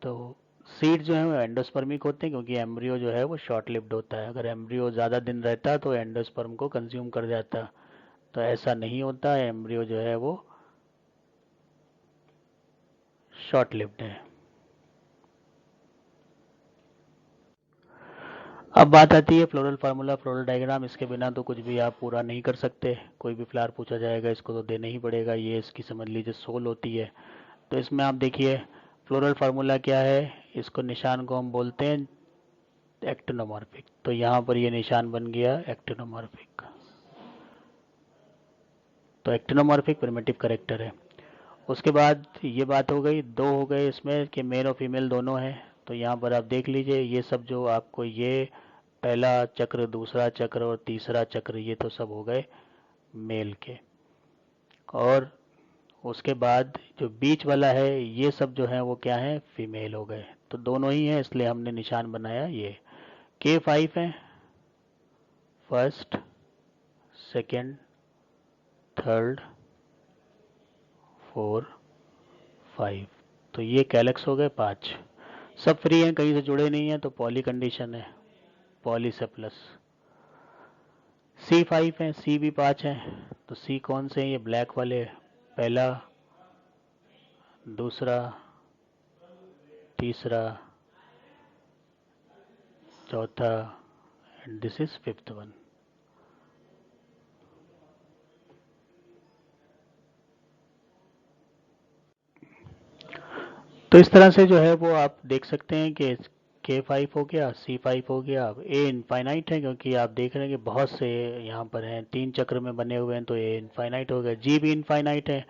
तो सीड जो है वो एंडोस्पर्मिक होते हैं, क्योंकि एम्ब्रियो जो है वो शॉर्ट लिव्ड होता है। अगर एम्ब्रियो ज़्यादा दिन रहता तो एंडोस्पर्म को कंज्यूम कर जाता, तो ऐसा नहीं होता, एम्ब्रियो जो है वो शॉर्ट लिव्ड है। अब बात आती है फ्लोरल फार्मूला, फ्लोरल डायग्राम। इसके बिना तो कुछ भी आप पूरा नहीं कर सकते। कोई भी फ्लावर पूछा जाएगा इसको तो देना ही पड़ेगा। ये इसकी समझ लीजिए सोल होती है। तो इसमें आप देखिए फ्लोरल फार्मूला क्या है, इसको निशान को हम बोलते हैं एक्टिनोमॉर्फिक। तो यहाँ पर ये निशान बन गया एक्टिनोमॉर्फिक। तो एक्टिनोमॉर्फिक प्रिमिटिव करेक्टर है। उसके बाद ये बात हो गई, दो हो गए इसमें कि मेल और फीमेल दोनों हैं। तो यहाँ पर आप देख लीजिए ये सब जो आपको ये पहला चक्र, दूसरा चक्र और तीसरा चक्र, ये तो सब हो गए मेल के। और उसके बाद जो बीच वाला है ये सब जो है वो क्या है, फीमेल हो गए। तो दोनों ही हैं इसलिए हमने निशान बनाया ये। K5 है, फर्स्ट, सेकंड, थर्ड, 4, 5। तो ये कैलेक्स हो गए 5। सब फ्री हैं, कहीं से जुड़े नहीं हैं, तो पॉली कंडीशन है, पॉली से प्लस। C5 है, C भी 5 है। तो C कौन से हैं, ये ब्लैक वाले, पहला, दूसरा, तीसरा, चौथा, and this is fifth one. तो इस तरह से जो है वो आप देख सकते हैं कि K5 हो गया, C5 हो गया। A इनफाइनाइट है क्योंकि आप देख रहे हैं कि बहुत से यहाँ पर हैं, 3 चक्र में बने हुए हैं, तो A इनफाइनाइट हो गया। G भी इनफाइनाइट है।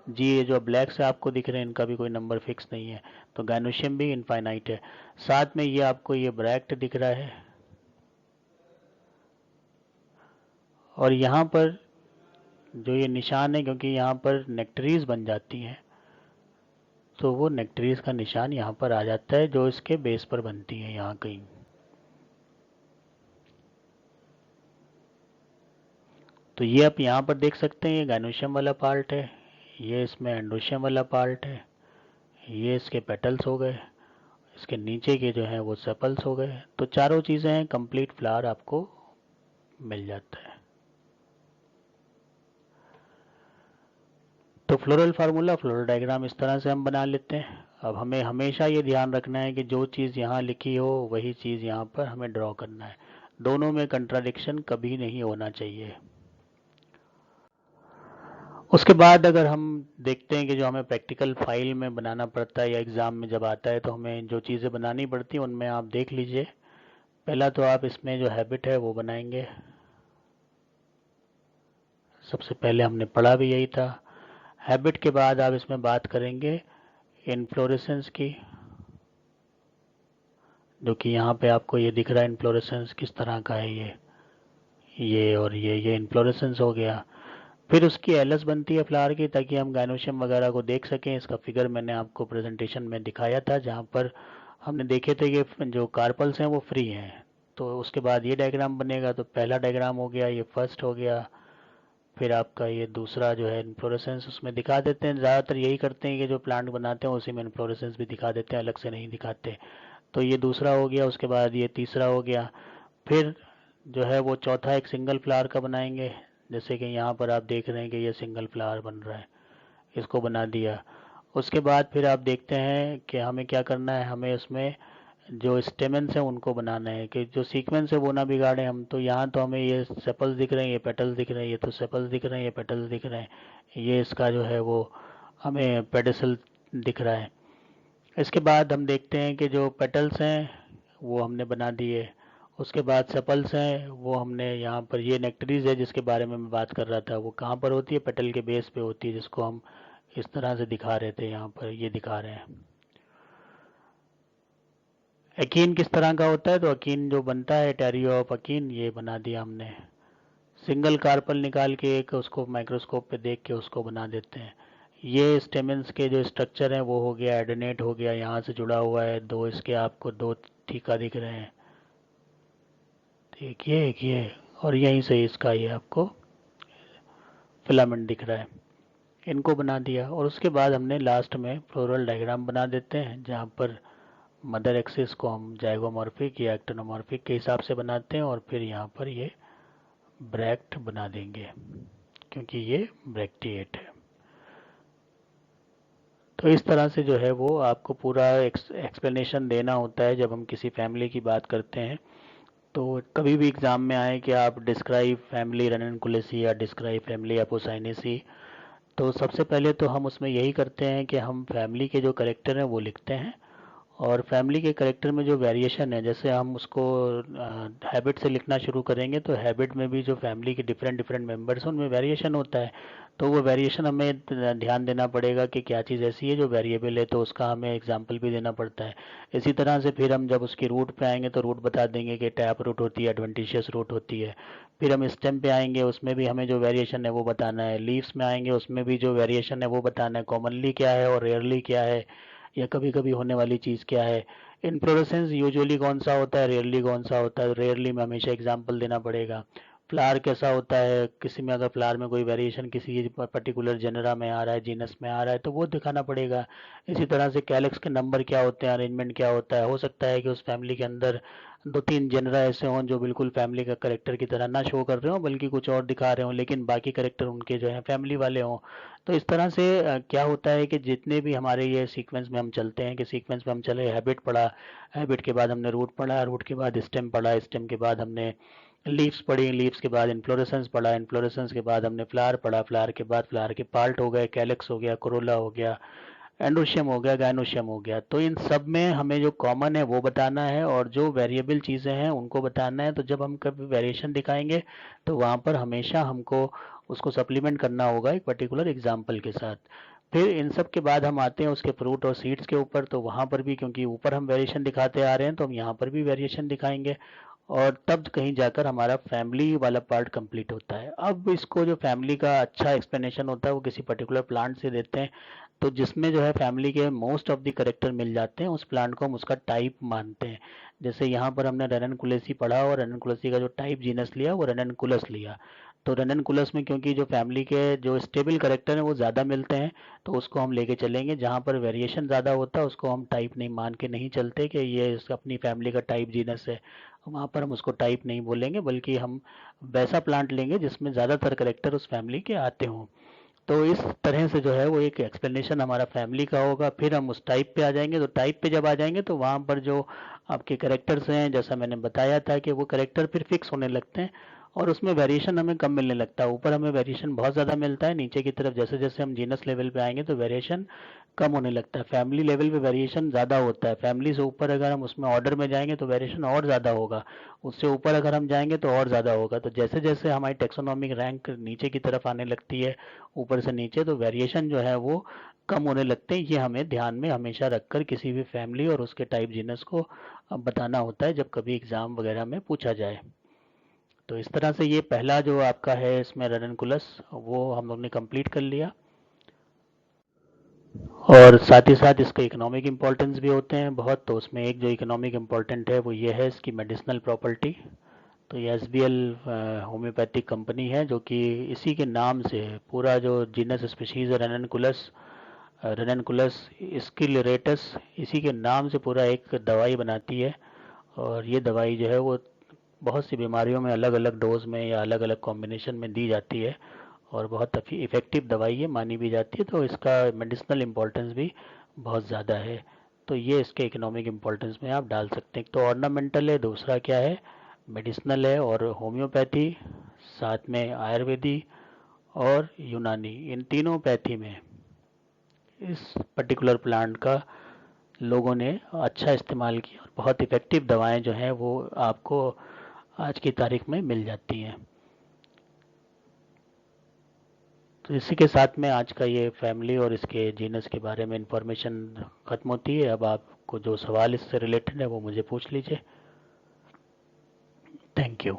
G ये जो ब्लैक से आपको दिख रहे हैं इनका भी कोई नंबर फिक्स नहीं है। तो गैनोशियम भी इनफाइनाइट है। साथ में ये आपको ये ब्रैक्ट दिख रहा है। और यहाँ पर जो ये निशान है, क्योंकि यहाँ पर नेक्टरीज बन जाती हैं, तो वो नेक्टरीज का निशान यहाँ पर आ जाता है जो इसके बेस पर बनती है यहाँ कहीं। तो ये आप यहाँ पर देख सकते हैं, ये गाइनोशियम वाला पार्ट है, ये इसमें एंडोशियम वाला पार्ट है, ये इसके पेटल्स हो गए, इसके नीचे के जो हैं वो सेपल्स हो गए। तो चारों चीज़ें हैं, कंप्लीट फ्लावर आपको मिल जाता है। तो फ्लोरल फार्मूला, फ्लोरल डायग्राम इस तरह से हम बना लेते हैं। अब हमें हमेशा ये ध्यान रखना है कि जो चीज़ यहाँ लिखी हो वही चीज़ यहाँ पर हमें ड्रॉ करना है। दोनों में कंट्राडिक्शन कभी नहीं होना चाहिए। उसके बाद अगर हम देखते हैं कि जो हमें प्रैक्टिकल फाइल में बनाना पड़ता है या एग्ज़ाम में जब आता है तो हमें जो चीज़ें बनानी पड़ती हैं उनमें आप देख लीजिए। पहला तो आप इसमें जो हैबिट है वो बनाएंगे। सबसे पहले हमने पढ़ा भी यही था। हैबिट के बाद आप इसमें बात करेंगे इनफ्लोरेसेंस की, जो कि यहाँ पे आपको ये दिख रहा है इनफ्लोरेसेंस किस तरह का है ये और ये इनफ्लोरेसेंस हो गया। फिर उसकी एलएस बनती है फ्लावर की, ताकि हम गाइनोशियम वगैरह को देख सकें। इसका फिगर मैंने आपको प्रेजेंटेशन में दिखाया था, जहाँ पर हमने देखे थे कि जो कार्पल्स हैं वो फ्री हैं। तो उसके बाद ये डायग्राम बनेगा। तो पहला डायग्राम हो गया, ये फर्स्ट हो गया। फिर आपका ये दूसरा जो है इनफ्लोरेसेंस उसमें दिखा देते हैं। ज़्यादातर यही करते हैं कि जो प्लांट बनाते हैं उसी में इनफ्लोरेसेंस भी दिखा देते हैं, अलग से नहीं दिखाते। तो ये दूसरा हो गया, उसके बाद ये तीसरा हो गया। फिर जो है वो चौथा एक सिंगल फ्लावर का बनाएंगे, जैसे कि यहाँ पर आप देख रहे हैं कि ये सिंगल फ्लावर बन रहा है, इसको बना दिया। उसके बाद फिर आप देखते हैं कि हमें क्या करना है, हमें उसमें जो स्टेमेंस हैं उनको बनाना है कि जो सीक्वेंस है वो ना बिगाड़े हम। तो यहाँ तो हमें ये सेपल्स दिख रहे हैं, ये पेटल्स दिख रहे हैं, ये तो सेपल्स दिख रहे हैं, ये पेटल्स दिख रहे हैं, ये इसका जो है वो हमें पेडिसल दिख रहा है। इसके बाद हम देखते हैं कि जो पेटल्स हैं वो हमने बना दिए। उसके बाद सेपल्स हैं वो हमने यहाँ पर, ये नेक्टरीज है जिसके बारे में मैं बात कर रहा था, वो कहाँ पर होती है, पेटल के बेस पे होती है, जिसको हम इस तरह से दिखा रहे थे, यहाँ पर ये दिखा रहे हैं। अकीन किस तरह का होता है, तो अकीन जो बनता है टेरियो ऑफ अकीन, ये बना दिया हमने। सिंगल कार्पल निकाल के एक उसको माइक्रोस्कोप पे देख के उसको बना देते हैं। ये स्टेमेंस के जो स्ट्रक्चर हैं वो हो गया, एडेनेट हो गया, यहाँ से जुड़ा हुआ है, दो इसके आपको दो ठीका दिख रहे हैं, देखिए एक ये, और यहीं से इसका ये आपको फिलामेंट दिख रहा है। इनको बना दिया और उसके बाद हमने लास्ट में फ्लोरल डायग्राम बना देते हैं, जहाँ पर मदर एक्सिस को हम जाइगोमॉर्फिक या एक्टिनोमॉर्फिक के हिसाब से बनाते हैं, और फिर यहाँ पर ये ब्रैक्ट बना देंगे क्योंकि ये ब्रैक्टिएट है। तो इस तरह से जो है वो आपको पूरा एक्सप्लेनेशन देना होता है जब हम किसी फैमिली की बात करते हैं। तो कभी भी एग्ज़ाम में आए कि आप डिस्क्राइब फैमिली रननकुलेसी या डिस्क्राइब फैमिली एपोसाइनेसी, तो सबसे पहले तो हम उसमें यही करते हैं कि हम फैमिली के जो करेक्टर हैं वो लिखते हैं। और फैमिली के करेक्टर में जो वेरिएशन है, जैसे हम उसको हैबिट से लिखना शुरू करेंगे तो हैबिट में भी जो फैमिली के डिफरेंट डिफरेंट मेंबर्स हैं उनमें वेरिएशन होता है। तो वो वेरिएशन हमें ध्यान देना पड़ेगा कि क्या चीज़ ऐसी है जो वेरिएबल है, तो उसका हमें एग्जांपल भी देना पड़ता है। इसी तरह से फिर हम जब उसकी रूट पे आएंगे तो रूट बता देंगे कि टैप रूट होती है, एडवेंटिशियस रूट होती है। फिर हम स्टेम पे आएंगे, उसमें भी हमें जो वेरिएशन है वो बताना है। लीव्स में आएंगे, उसमें भी जो वेरिएशन है वो बताना है, कॉमनली क्या है और रेयरली क्या है, या कभी कभी होने वाली चीज़ क्या है। इन्फ्लोरेसेंस यूजुअली कौन सा होता है, रेयरली कौन सा होता है, रेयरली में हमेशा एग्जांपल देना पड़ेगा। फ्लावर कैसा होता है, किसी में अगर फ्लावर में कोई वेरिएशन किसी पर्टिकुलर जेनरा में आ रहा है, जीनस में आ रहा है, तो वो दिखाना पड़ेगा। इसी तरह से कैलेक्स के नंबर क्या होते हैं, अरेंजमेंट क्या होता है। हो सकता है कि उस फैमिली के अंदर दो तीन जेनरा ऐसे हों जो बिल्कुल फैमिली का करेक्टर की तरह ना शो कर रहे हों, बल्कि कुछ और दिखा रहे हों, लेकिन बाकी करेक्टर उनके जो है फैमिली वाले हों। तो इस तरह से क्या होता है कि जितने भी हमारे ये सीक्वेंस में हम चलते हैं, कि सीक्वेंस में हम चले, हैबिट पढ़ा, हैबिट के बाद हमने रूट पढ़ा, रूट के बाद स्टेम पढ़ा, स्टेम के बाद हमने लीव्स पढ़ी, लीव्स के बाद इन्फ्लोरेसेंस पढ़ा, इन्फ्लोरेसेंस के बाद हमने फ्लावर पढ़ा, फ्लावर के बाद फ्लावर के पार्ट हो गए, कैलेक्स हो गया, कोरोला हो गया, एंडोशियम हो गया, गायनोशियम हो गया। तो इन सब में हमें जो कॉमन है वो बताना है और जो वेरिएबल चीज़ें हैं उनको बताना है। तो जब हम कभी वेरिएशन दिखाएंगे तो वहाँ पर हमेशा हमको उसको सप्लीमेंट करना होगा एक पर्टिकुलर एग्जाम्पल के साथ। फिर इन सब के बाद हम आते हैं उसके फ्रूट और सीड्स के ऊपर। तो वहाँ पर भी क्योंकि ऊपर हम वेरिएशन दिखाते आ रहे हैं तो हम यहाँ पर भी वेरिएशन दिखाएंगे, और तब कहीं जाकर हमारा फैमिली वाला पार्ट कंप्लीट होता है। अब इसको जो फैमिली का अच्छा एक्सप्लेनेशन होता है वो किसी पर्टिकुलर प्लांट से देते हैं, तो जिसमें जो है फैमिली के मोस्ट ऑफ द करेक्टर मिल जाते हैं, उस प्लांट को हम उसका टाइप मानते हैं। जैसे यहाँ पर हमने रननकुलेसी पढ़ा और रननकुलेसी का जो टाइप जीनस लिया वो रननकुलस लिया। तो रननकुलस में क्योंकि जो फैमिली के जो स्टेबल करेक्टर हैं वो ज़्यादा मिलते हैं, तो उसको हम लेके चलेंगे। जहाँ पर वेरिएशन ज़्यादा होता है उसको हम टाइप नहीं मान के नहीं चलते कि ये अपनी फैमिली का टाइप जीनस है, वहाँ पर हम उसको टाइप नहीं बोलेंगे, बल्कि हम वैसा प्लांट लेंगे जिसमें ज़्यादातर करेक्टर उस फैमिली के आते हों। तो इस तरह से जो है वो एक एक्सप्लेनेशन हमारा फैमिली का होगा। फिर हम उस टाइप पे आ जाएंगे, तो टाइप पे जब आ जाएंगे तो वहाँ पर जो आपके करेक्टर्स हैं, जैसा मैंने बताया था कि वो करेक्टर फिर फिक्स होने लगते हैं और उसमें वेरिएशन हमें कम मिलने लगता है। ऊपर हमें वेरिएशन बहुत ज़्यादा मिलता है, नीचे की तरफ जैसे जैसे हम जीनस लेवल पे आएंगे तो वेरिएशन कम होने लगता है। फैमिली लेवल पे वेरिएशन ज़्यादा होता है, फैमिली से ऊपर अगर हम उसमें ऑर्डर में जाएंगे तो वेरिएशन और ज़्यादा होगा, उससे ऊपर अगर हम जाएंगे तो और ज़्यादा होगा। तो जैसे जैसे हमारी टेक्सोनॉमिक रैंक नीचे की तरफ आने लगती है, ऊपर से नीचे, तो वेरिएशन जो है वो कम होने लगते हैं। ये हमें ध्यान में हमेशा रखकर किसी भी फैमिली और उसके टाइप जीनस को बताना होता है जब कभी एग्ज़ाम वगैरह में पूछा जाए। तो इस तरह से ये पहला जो आपका है इसमें रननकुलस वो हम लोग ने कंप्लीट कर लिया। और साथ ही साथ इसके इकोनॉमिक इम्पोर्टेंस भी होते हैं बहुत। तो उसमें एक जो इकोनॉमिक इम्पोर्टेंट है वो ये है इसकी मेडिसिनल प्रॉपर्टी। तो ये SBL होम्योपैथिक कंपनी है जो कि इसी के नाम से है, पूरा जो जीनस स्पीशीज़ है रननकुलस, रननकुलस स्किलरेटस, इसी के नाम से पूरा एक दवाई बनाती है। और ये दवाई जो है वो बहुत सी बीमारियों में अलग अलग डोज में या अलग अलग कॉम्बिनेशन में दी जाती है, और बहुत इफ़ेक्टिव दवाई ये मानी भी जाती है। तो इसका मेडिसिनल इम्पोर्टेंस भी बहुत ज़्यादा है। तो ये इसके इकोनॉमिक इम्पोर्टेंस में आप डाल सकते हैं। तो ऑर्नामेंटल है, दूसरा क्या है, मेडिसिनल है, और होम्योपैथी, साथ में आयुर्वेदी और यूनानी, इन तीनों पैथी में इस पर्टिकुलर प्लांट का लोगों ने अच्छा इस्तेमाल किया और बहुत इफ़ेक्टिव दवाएं जो हैं वो आपको आज की तारीख में मिल जाती हैं। तो इसी के साथ में आज का ये फैमिली और इसके जीनस के बारे में इंफॉर्मेशन ख़त्म होती है। अब आपको जो सवाल इससे रिलेटेड है वो मुझे पूछ लीजिए। Thank you.